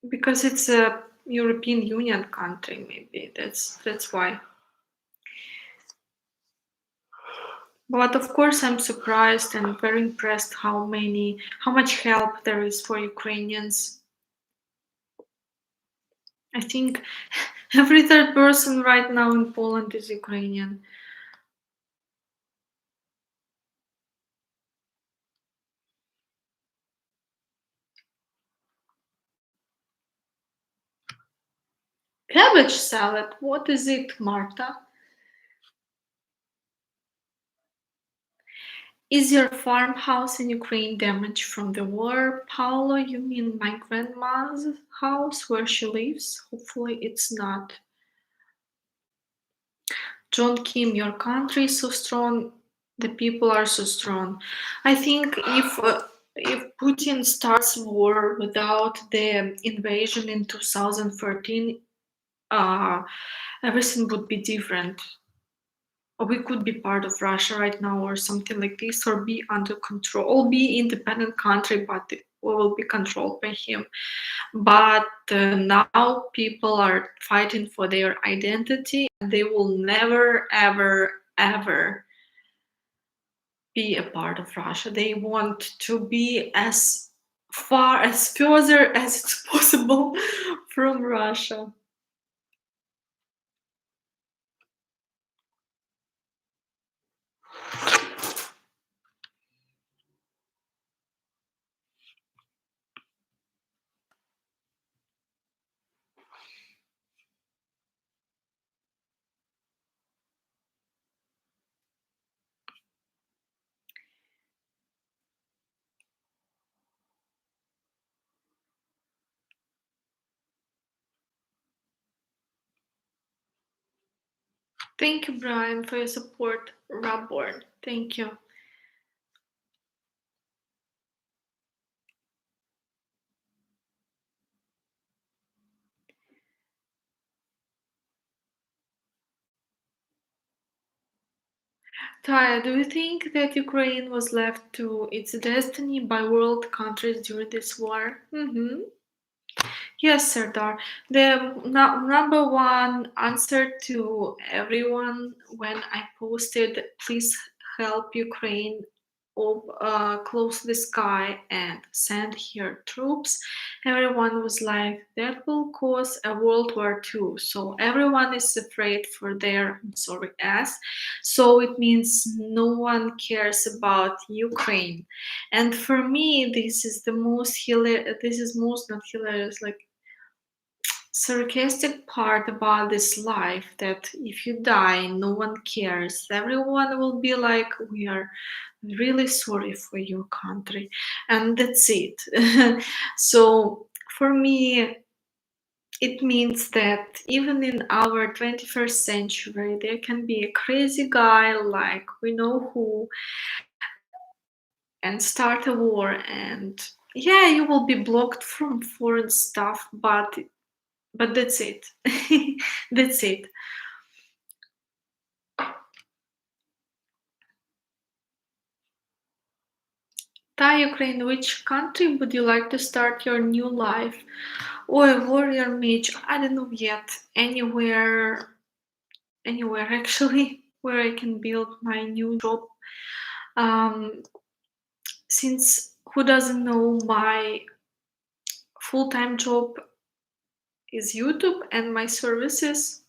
because it's a European Union country, maybe that's why. But of course, I'm surprised and very impressed how much help there is for Ukrainians. I think every third person right now in Poland is Ukrainian. Cabbage salad, what is it, Marta? Is your farmhouse in Ukraine damaged from the war? Paolo, you mean my grandma's house where she lives? Hopefully it's not. John Kim, your country is so strong, the people are so strong. I think if Putin starts war without the invasion in 2013, uh, everything would be different. Or we could be part of Russia right now, or something like this, or be under control, or be independent country, but we will be controlled by him. But now people are fighting for their identity, and they will never, ever, ever be a part of Russia. They want to be as far as further as it's possible from Russia. Thank you, Brian, for your support. Robert, thank you. Taya, do you think that Ukraine was left to its destiny by world countries during this war? Yes, Sardar. The number one answer to everyone when I posted, please help Ukraine, close the sky and send here troops, everyone was like, that will cause a World War II. So everyone is afraid for their, I'm sorry, ass. So it means no one cares about Ukraine. And for me, this is the most this is most not hilarious, like sarcastic part about this life, that if you die no one cares, everyone will be like, we are really sorry for your country, and that's it. So for me, it means that even in our 21st century there can be a crazy guy like we know who and start a war, and yeah, you will be blocked from foreign stuff, but that's it. That's it. Thai Ukraine, which country would you like to start your new life? Or a warrior mage? I don't know yet. Anywhere actually, where I can build my new job. Um, since who doesn't know, my full-time job is YouTube and my services,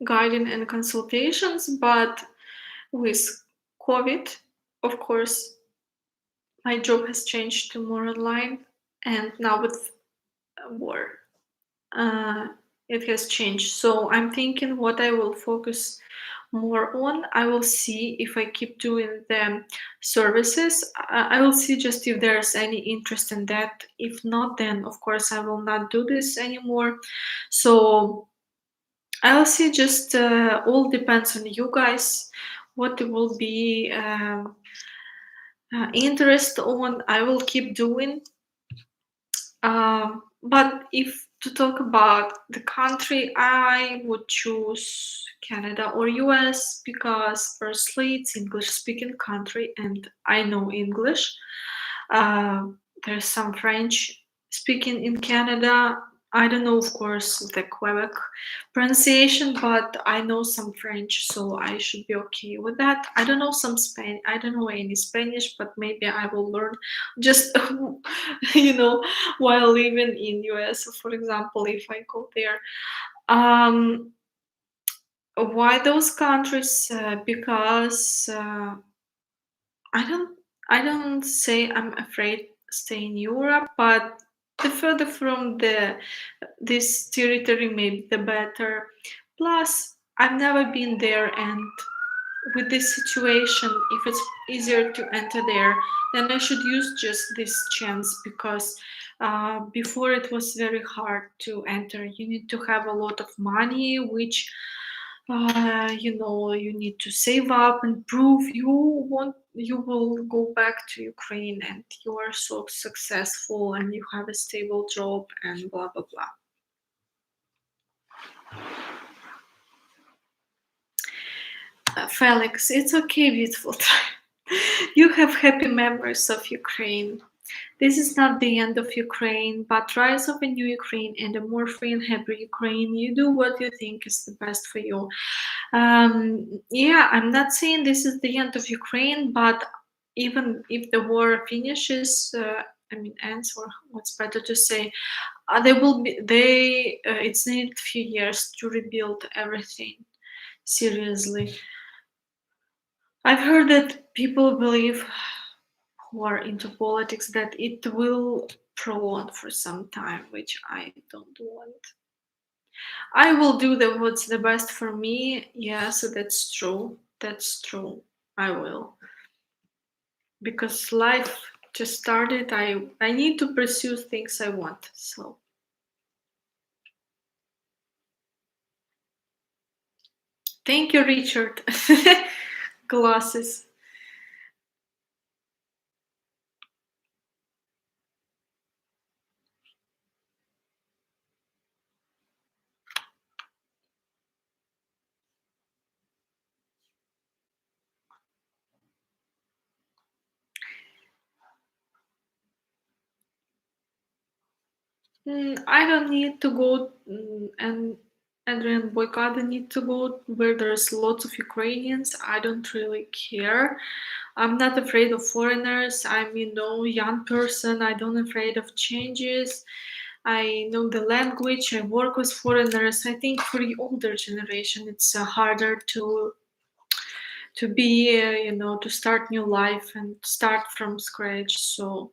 guiding and consultations, but with COVID, of course, my job has changed to more online, and now with war, uh, it has changed. So I'm thinking what I will focus more on. I will see if I keep doing the services. I will see just if there's any interest in that. If not, then of course I will not do this anymore. So I'll see. Just all depends on you guys. What will be interest on, I will keep doing. But if to talk about the country, I would choose Canada or US because firstly it's English speaking country and I know English. Uh, there's some French speaking in Canada. I don't know, of course, the Quebec pronunciation, but I know some French, so I should be okay with that. I don't know some Spanish. I don't know any Spanish, but maybe I will learn just, you know, while living in US. For example, if I go there. Um, why those countries? Because I don't I don't say I'm afraid stay in Europe, but the further from the this territory maybe the better. Plus, I've never been there, and with this situation, if it's easier to enter there, then I should use just this chance because before it was very hard to enter. You need to have a lot of money, which you need to save up and prove you will go back to Ukraine and you are so successful and you have a stable job and blah blah blah. Felix, it's okay, beautiful. You have happy memories of Ukraine. This is not the end of Ukraine, but rise of a new Ukraine and a more free and happy Ukraine. You do what you think is the best for you. Yeah, I'm not saying this is the end of Ukraine, but even if the war finishes, I mean ends, or what's better to say, there will be it's needed a few years to rebuild everything. Seriously, I've heard that people believe who are into politics that it will prolong for some time, which I don't want. I will do what's the best for me. Yeah, so that's true. That's true. I will. Because life just started. I need to pursue things I want. So thank you, Richard. Glasses. I don't need to go, and Adrian Boyka don't need to go where there's lots of Ukrainians. I don't really care. I'm not afraid of foreigners. I'm, young person. I don't afraid of changes. I know the language. I work with foreigners. I think for the older generation, it's harder to be, to start new life and start from scratch. So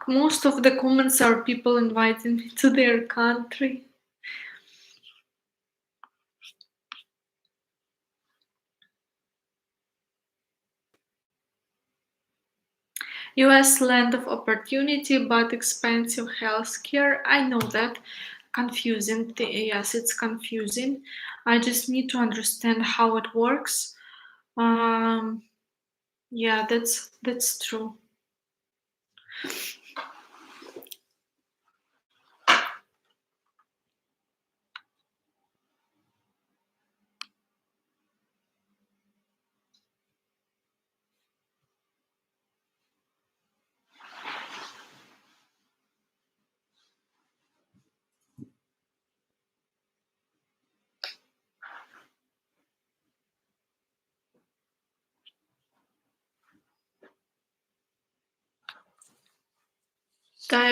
most of the comments are people inviting me to their country. US land of opportunity but expensive healthcare. I know that. Confusing. Yes, it's confusing. I just need to understand how it works. Um, yeah, that's true.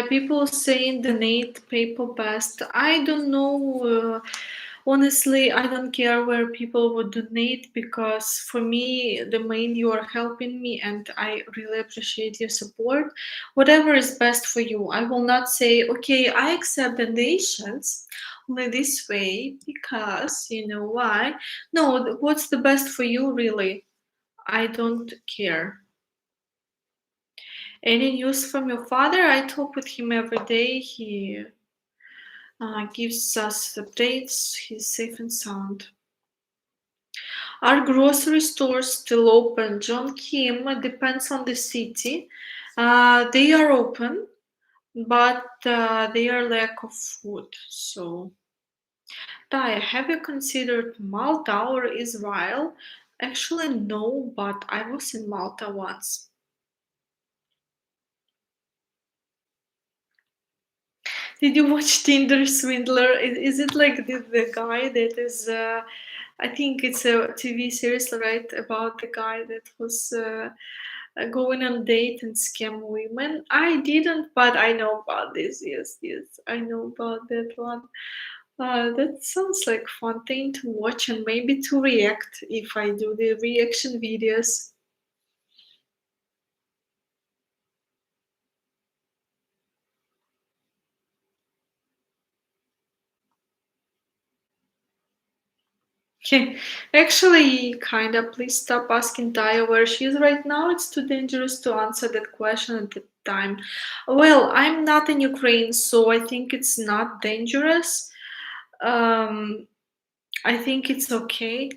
People saying donate PayPal best. I don't know. Honestly, I don't care where people would donate because for me, the main you are helping me, and I really appreciate your support. Whatever is best for you. I will not say, okay, I accept donations only this way because you know why. No, what's the best for you, really? I don't care. Any news from your father? I talk with him every day. He gives us updates. He's safe and sound. Are grocery stores still open? John Kim, depends on the city. They are open, but they are lack of food. So, Taya, have you considered Malta or Israel? Actually, no, but I was in Malta once. Did you watch Tinder Swindler? Is it like the guy that is? I think it's a TV series, right, about the guy that was going on date and scam women. I didn't, but I know about this. Yes, yes, I know about that one. That sounds like fun thing to watch and maybe to react if I do the reaction videos. Okay, actually, kinda, please stop asking Taya where she is right now. It's too dangerous to answer that question at the time. Well, I'm not in Ukraine, so I think it's not dangerous. Um, I think it's okay.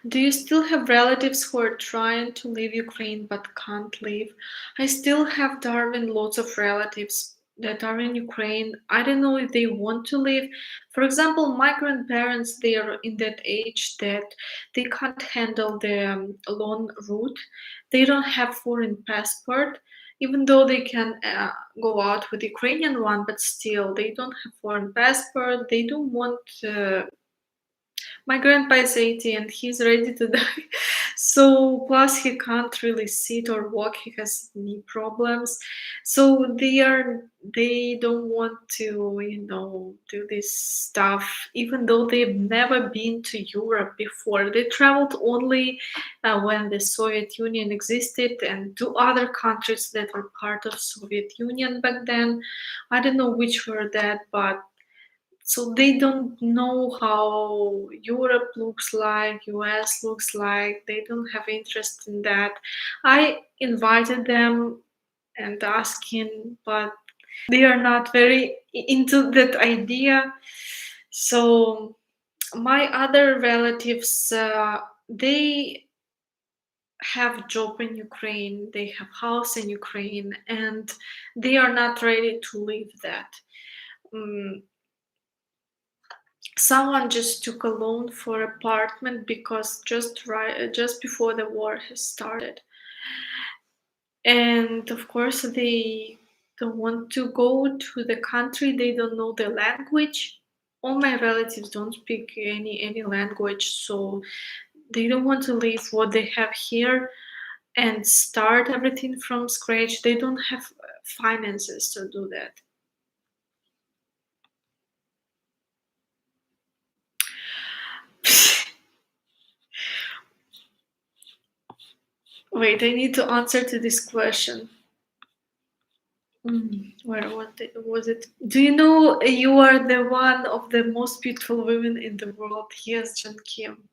Do you still have relatives who are trying to leave Ukraine but can't leave? I still have, Darwin, lots of relatives that are in Ukraine. I don't know if they want to leave. For example, my grandparents, they are in that age that they can't handle the long route. They don't have foreign passport, even though they can go out with Ukrainian one, but still they don't have foreign passport. They don't want my grandpa is 80 and he's ready to die. So, plus he can't really sit or walk, he has knee problems. So they don't want to, do this stuff, even though they've never been to Europe before. They traveled only when the Soviet Union existed and to other countries that were part of Soviet Union back then. I don't know which were that, but so they don't know how Europe looks like, US looks like. They don't have interest in that. I invited them and asking, but they are not very into that idea. So My other relatives, they have job in Ukraine, they have house in Ukraine, and they are not ready to leave that. Mm, Someone just took a loan for apartment because just before the war has started, and of course they don't want to go to the country. They don't know the language. All my relatives don't speak any language, so they don't want to leave what they have here and start everything from scratch. They don't have finances to do that. Wait, I need to answer to this question. Where was it? Do you know you are the one of the most beautiful women in the world? Yes, John Kim.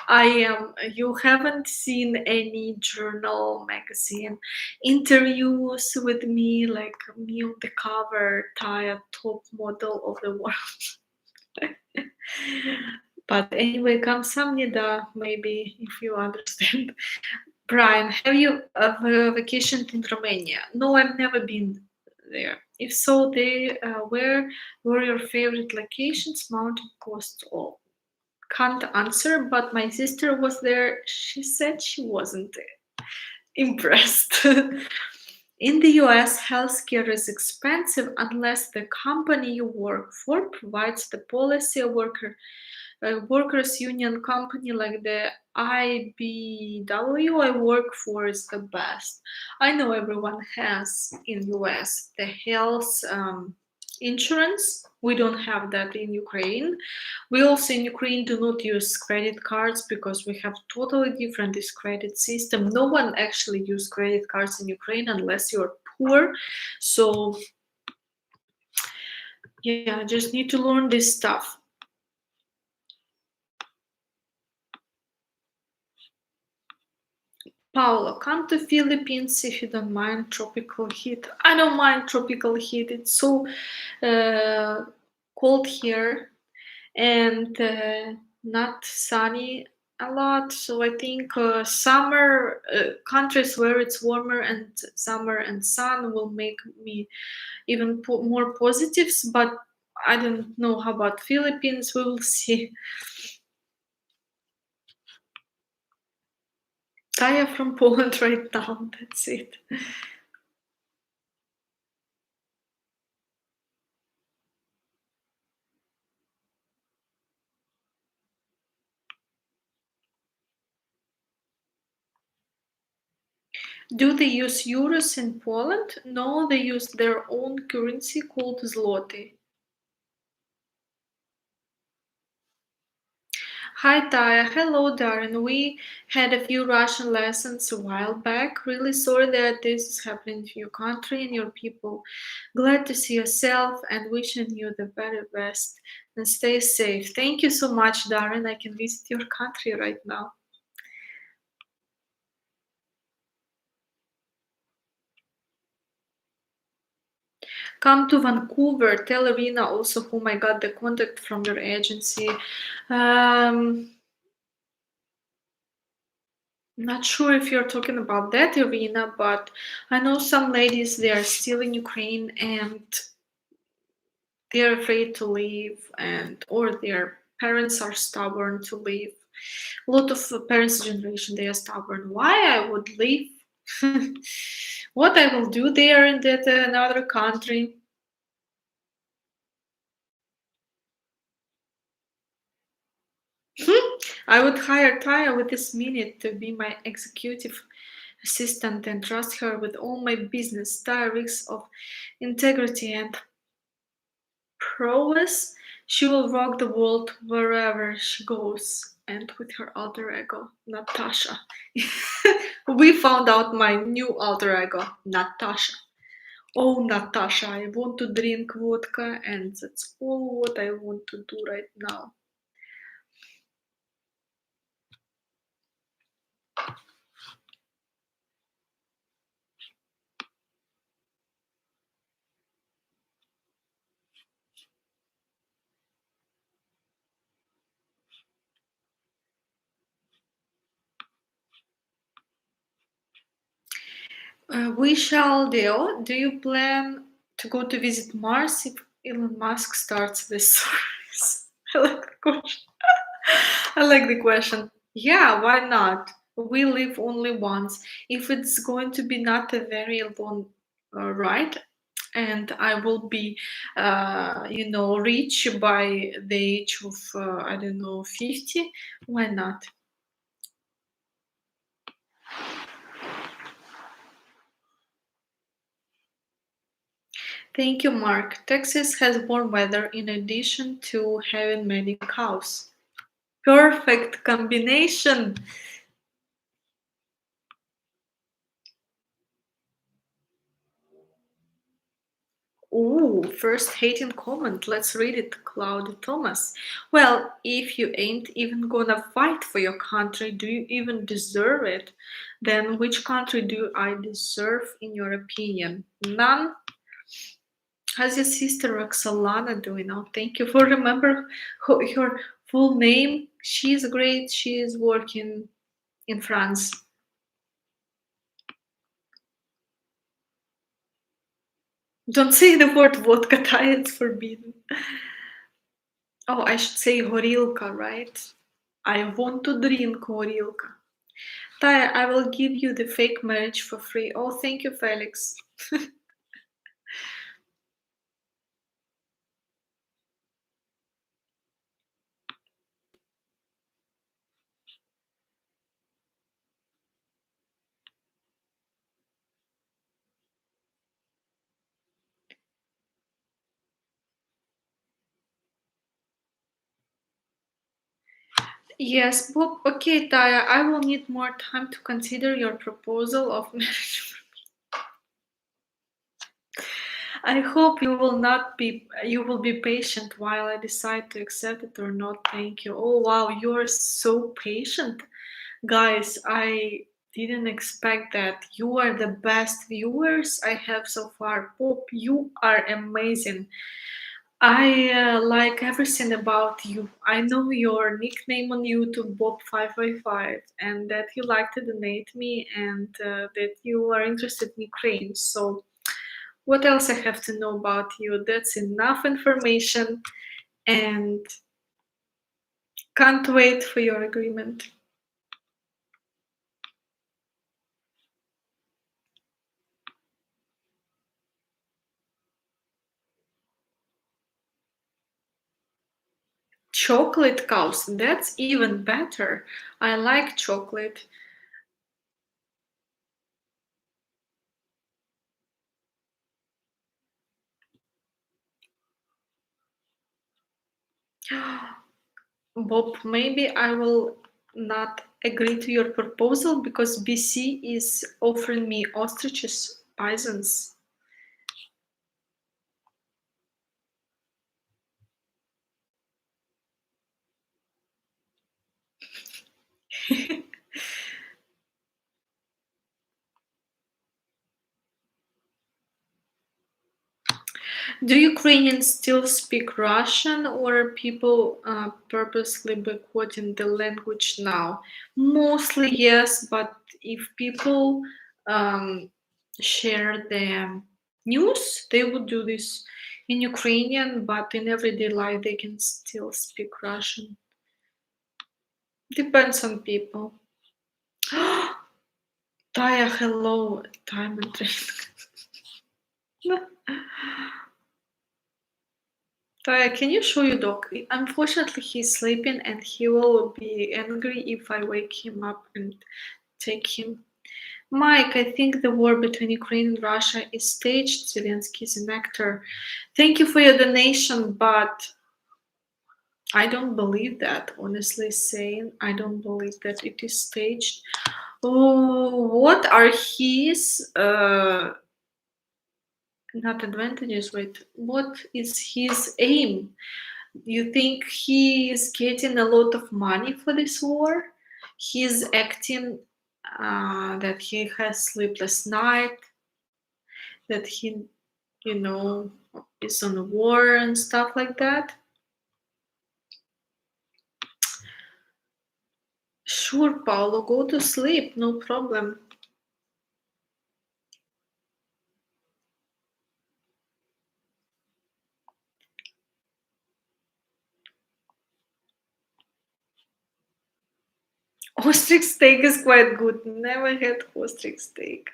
I am. You haven't seen any journal, magazine, interviews with me, like me on the cover, Taya, top model of the world. But anyway, kamsamnida, maybe if you understand. Brian, have you vacationed in Romania? No, I've never been there. If so, where were your favorite locations, mountain, coast, all? Can't answer, but my sister was there. She said she wasn't impressed. In the US, healthcare is expensive unless the company you work for provides the policy. A workers' union company like the IBW I work for is the best. I know everyone has in US the health insurance. We don't have that in Ukraine. We also in Ukraine do not use credit cards because we have totally different this credit system. No one actually use credit cards in Ukraine unless you're poor. So yeah, just need to learn this stuff. Paolo, come to Philippines if you don't mind tropical heat. I don't mind tropical heat. It's so uh, cold here and not sunny a lot. So I think summer countries where it's warmer and summer and sun will make me even more positives. But I don't know how about Philippines. We will see. Taya from Poland right now. That's it. Do they use euros in Poland? No, they use their own currency called zloty. Hi Taya, hello Darren. We had a few Russian lessons a while back. Really sorry that this is happening to your country and your people. Glad to see yourself and wishing you the very best. And stay safe. Thank you so much, Darren. I can visit your country right now. Come to Vancouver. Tell Arena also whom I got the contact from your agency. Um, Not sure if you're talking about that arena, but I know some ladies they are still in Ukraine and they're afraid to leave, and or their parents are stubborn to leave. A lot of parents' generation they are stubborn. Why I would leave? What I will do there in that another country? I would hire Taya with this minute to be my executive assistant and trust her with all my business diaries of integrity and prowess. She will rock the world wherever she goes. And with her alter ego, Natasha. We found out my new alter ego, Natasha. Oh, Natasha, I want to drink vodka, and that's all what I want to do right now. We shall do. Do you plan to go to visit Mars if Elon Musk starts this service? I like the question. I like the question. Yeah, why not? We live only once. If it's going to be not a very long ride, and I will be, rich by the age of, I don't know, 50, why not? Thank you, Mark. Texas has warm weather in addition to having many cows. Perfect combination. Ooh, first hating comment. Let's read it, Cloud Thomas. Well, if you ain't even gonna fight for your country, do you even deserve it? Then which country do I deserve, in your opinion? None. How's your sister Roxalana doing? Oh, thank you for remember her full name. She's great. She is working in France. Don't say the word vodka, Taya, it's forbidden. Oh, I should say horilka, right? I want to drink horilka. Taya, I will give you the fake marriage for free. Oh, thank you, Felix. Yes, Bob. Okay, Taya, I will need more time to consider your proposal of marriage. I hope you will be patient while I decide to accept it or not. Thank you. Oh wow, you're so patient. Guys, I didn't expect that. You are the best viewers I have so far. Pop, you are amazing. I like everything about you. I know your nickname on YouTube, Bob555, and that you like to donate me, and that you are interested in Ukraine. So, what else I have to know about you? That's enough information, and can't wait for your agreement. Chocolate cows, that's even better. I like chocolate. Bob, maybe I will not agree to your proposal because BC is offering me ostriches, bisons. Do Ukrainians still speak Russian, or are people purposely boycotting the language now? Mostly yes, but if people um, share the news, they would do this in Ukrainian, but in everyday life they can still speak Russian. Depends on people. Taya, hello, time and train. Taya, can you show your dog? Unfortunately, he's sleeping and he will be angry if I wake him up and take him. Mike, I think the war between Ukraine and Russia is staged. Zelensky is an actor. Thank you for your donation, but I don't believe that. Honestly saying, I don't believe that it is staged. Oh, what are his not advantages? Wait, what is his aim? You think he is getting a lot of money for this war? He's acting that he has sleepless night, that he, you know, is on a war and stuff like that. Sure, Paulo, go to sleep, no problem. Ostrich steak is quite good. Never had ostrich steak.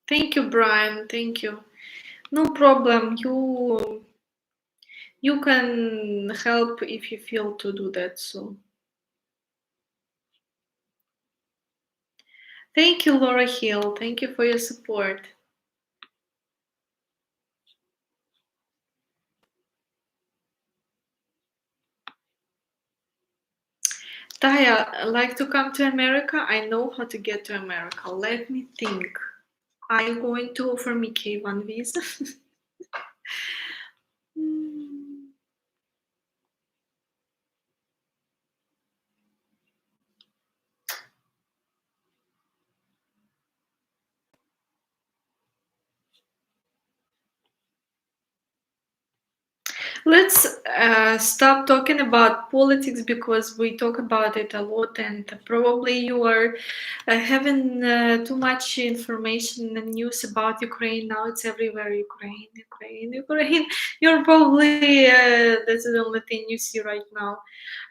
Thank you, Brian. Thank you. No problem. You can help if you feel to do that. So thank you, Laura Hill. Thank you for your support. Taya, I'd like to come to America. I know how to get to America. Let me think. Are you going to offer me K1 visa? Hmm. Let's stop talking about politics because we talk about it a lot, and probably you are having too much information and news about Ukraine. Now it's everywhere Ukraine, Ukraine, Ukraine. You're probably that's the only thing you see right now.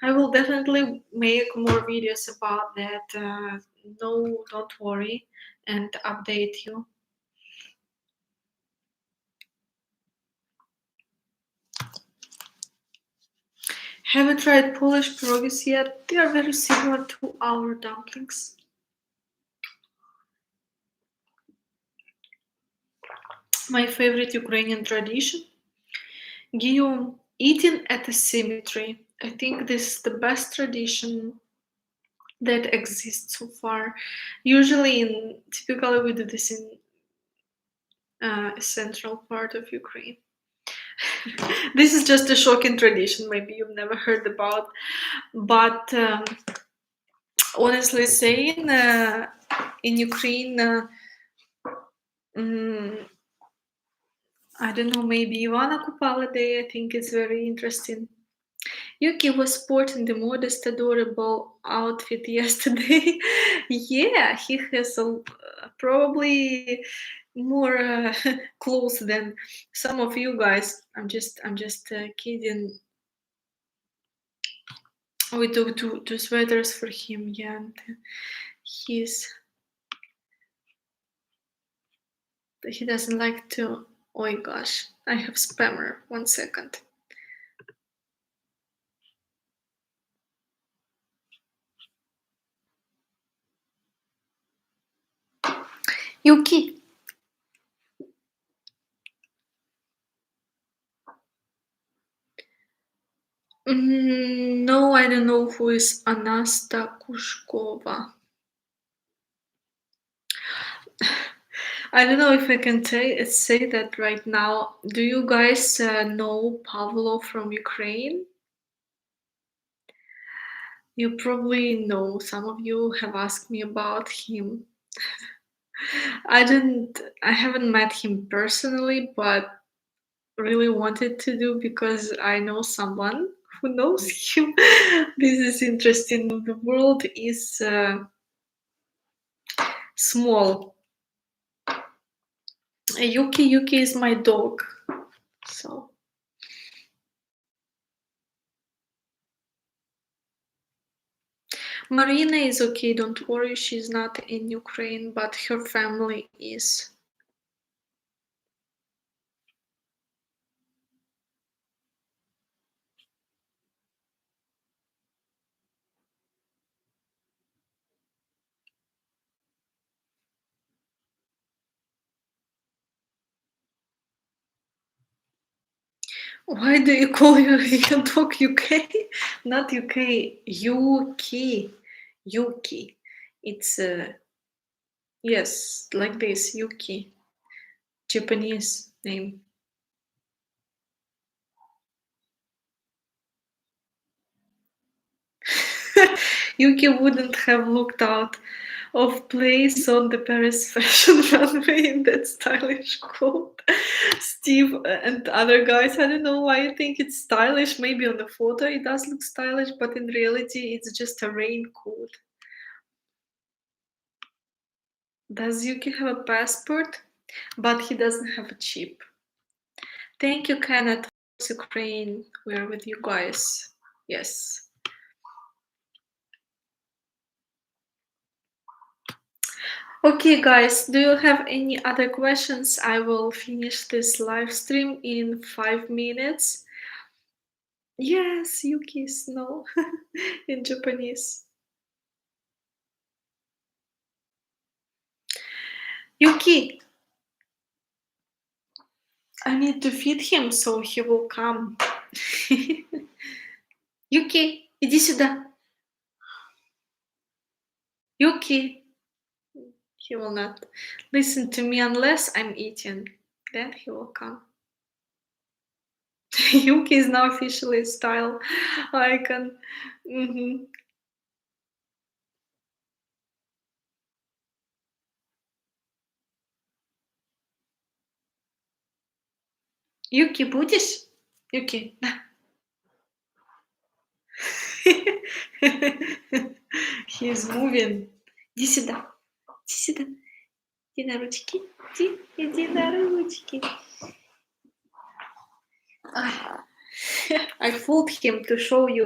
I will definitely make more videos about that. No, don't worry, and update you. Haven't tried Polish pierogies yet. They are very similar to our dumplings. My favorite Ukrainian tradition, Guillaume, eating at a cemetery. I think this is the best tradition that exists so far. Typically we do this in a central part of Ukraine. This is just a shocking tradition, maybe you've never heard about, but honestly saying, in Ukraine, I don't know, maybe Ivana Kupala Day, I think it's very interesting. Yuki was sporting the modest, adorable outfit yesterday. Yeah, he has probably more clothes than some of you guys. I'm just kidding. We took two sweaters for him. Yeah, and he's he doesn't like to. Oh gosh, I have spammer. 1 second. Yuki. No, I don't know who is Anasta Kushkova. I don't know if I can say that right now. Do you guys know Pavlo from Ukraine? You probably know. Some of you have asked me about him. I haven't met him personally, but really wanted to do because I know someone who knows him. This is interesting. The world is small. Yuki is my dog. So Marina is okay, don't worry, she's not in Ukraine, but her family is. Why do you call your dog UK? Not UK, Yuki. Yuki. It's yes, like this, Yuki. Japanese name. Yuki wouldn't have looked out of place on the Paris fashion runway in that stylish coat. Steve and other guys, I don't know why you think it's stylish. Maybe on the photo it does look stylish, but in reality it's just a raincoat. Does Yuki have a passport? But he doesn't have a chip. Thank you, Kenneth. Ukraine. We're with you guys. Yes. Okay, guys, do you have any other questions? I will finish this live stream in 5 minutes. Yes, Yuki is no in Japanese. Yuki, I need to feed him so he will come. Yuki, иди сюда. Yuki, he will not listen to me unless I'm eating. Then he will come. Yuki is now officially a style icon. Mhm. Yuki, будешь? Yuki, да. He's moving. Иди сюда. Иди сюда. Иди на ручки. Иди на ручки. I fooled him to show you.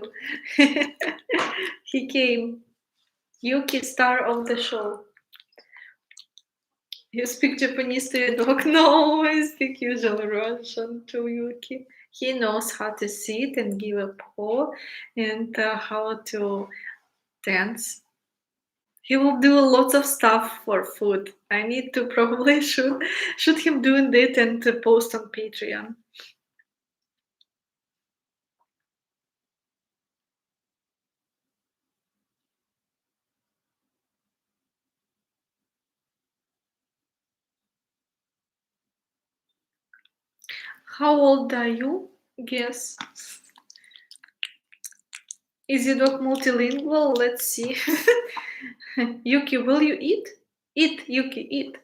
He came. Yuki, star of the show. You speak Japanese to your dog? No, I speak usually Russian to Yuki. He knows how to sit and give a paw and how to dance. He will do lots of stuff for food. I need to probably shoot him doing it and post on Patreon. How old are you? Guess. Is your dog multilingual? Let's see. Yuki, will you eat? Eat, Yuki, eat.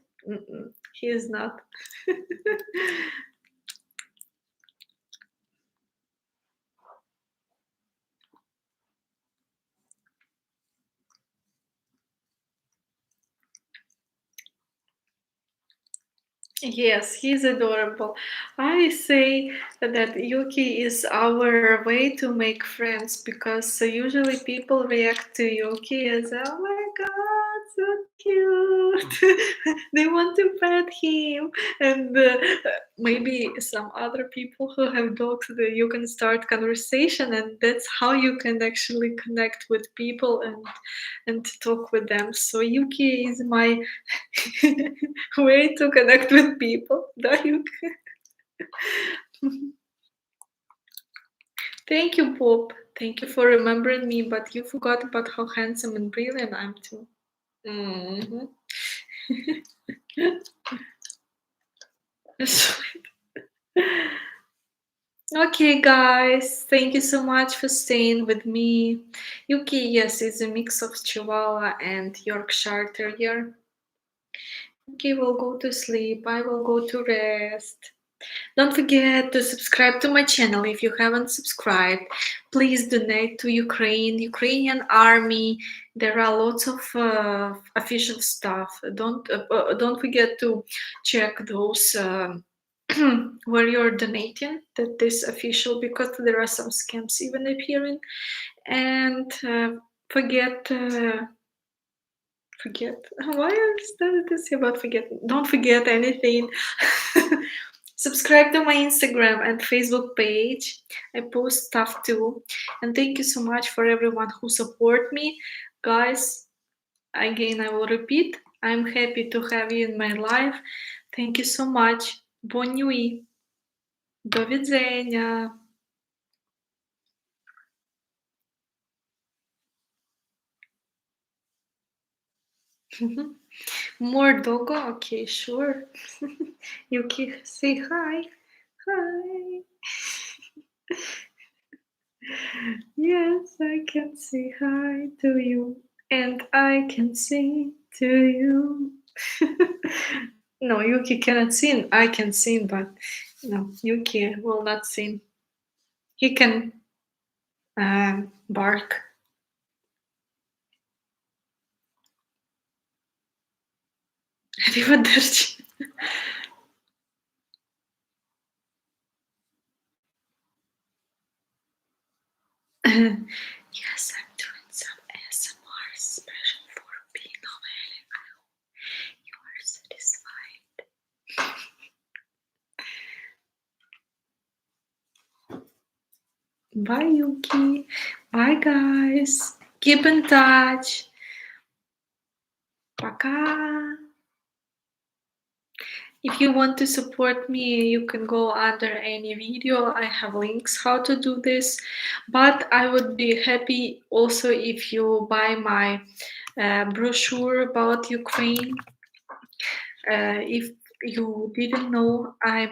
He is not. Yes, he's adorable. I say that Yuki is our way to make friends because usually people react to Yuki as, oh my god, so cute. They want to pet him. And maybe some other people who have dogs, that you can start conversation, and that's how you can actually connect with people and talk with them. So Yuki is my way to connect with people. Да, Yuki? Thank you, Bob. Thank you for remembering me, but you forgot about how handsome and brilliant I'm too. Mm-hmm. Okay, guys, thank you so much for staying with me. Yuki, yes, is a mix of Chihuahua and Yorkshire Terrier. Yuki will go to sleep. I will go to rest. Don't forget to subscribe to my channel if you haven't subscribed. Please donate to Ukrainian army. There are lots of official stuff. Don't forget to check those where you're donating. That is official because there are some scams even appearing. And forget. Forget. Why I started to say about forget? Don't forget anything. Subscribe to my Instagram and Facebook page. I post stuff too. And thank you so much for everyone who support me. Guys, again, I will repeat. I'm happy to have you in my life. Thank you so much. Bonne nuit. До widzenia. More doggo? Okay, sure. Yuki, say hi. Hi. Yes, I can say hi to you, and I can sing to you. No, Yuki cannot sing. I can sing, but no, Yuki will not sing. He can bark. Arrivederci. Yes, I'm doing some ASMR special for being Noelle. I hope you are satisfied. Bye, Yuki. Bye, guys. Keep in touch. Пока. If you want to support me, you can go under any video. I have links how to do this. But I would be happy also if you buy my brochure about Ukraine. If you didn't know, I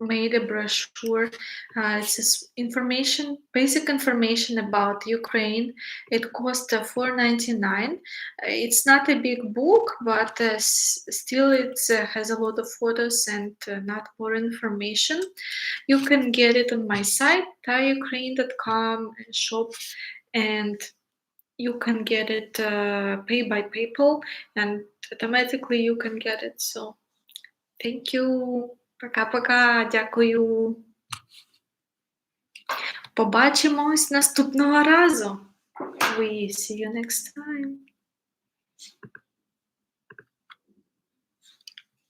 made a brochure. It's information, basic information about Ukraine. It cost $4.99. It's not a big book, but still it has a lot of photos and not more information. You can get it on my site, tayaukraine.com shop, and you can get it pay by PayPal, and automatically you can get it. So thank you. Пока-пока. Дякую. Побачимось наступного разу. We see you next time.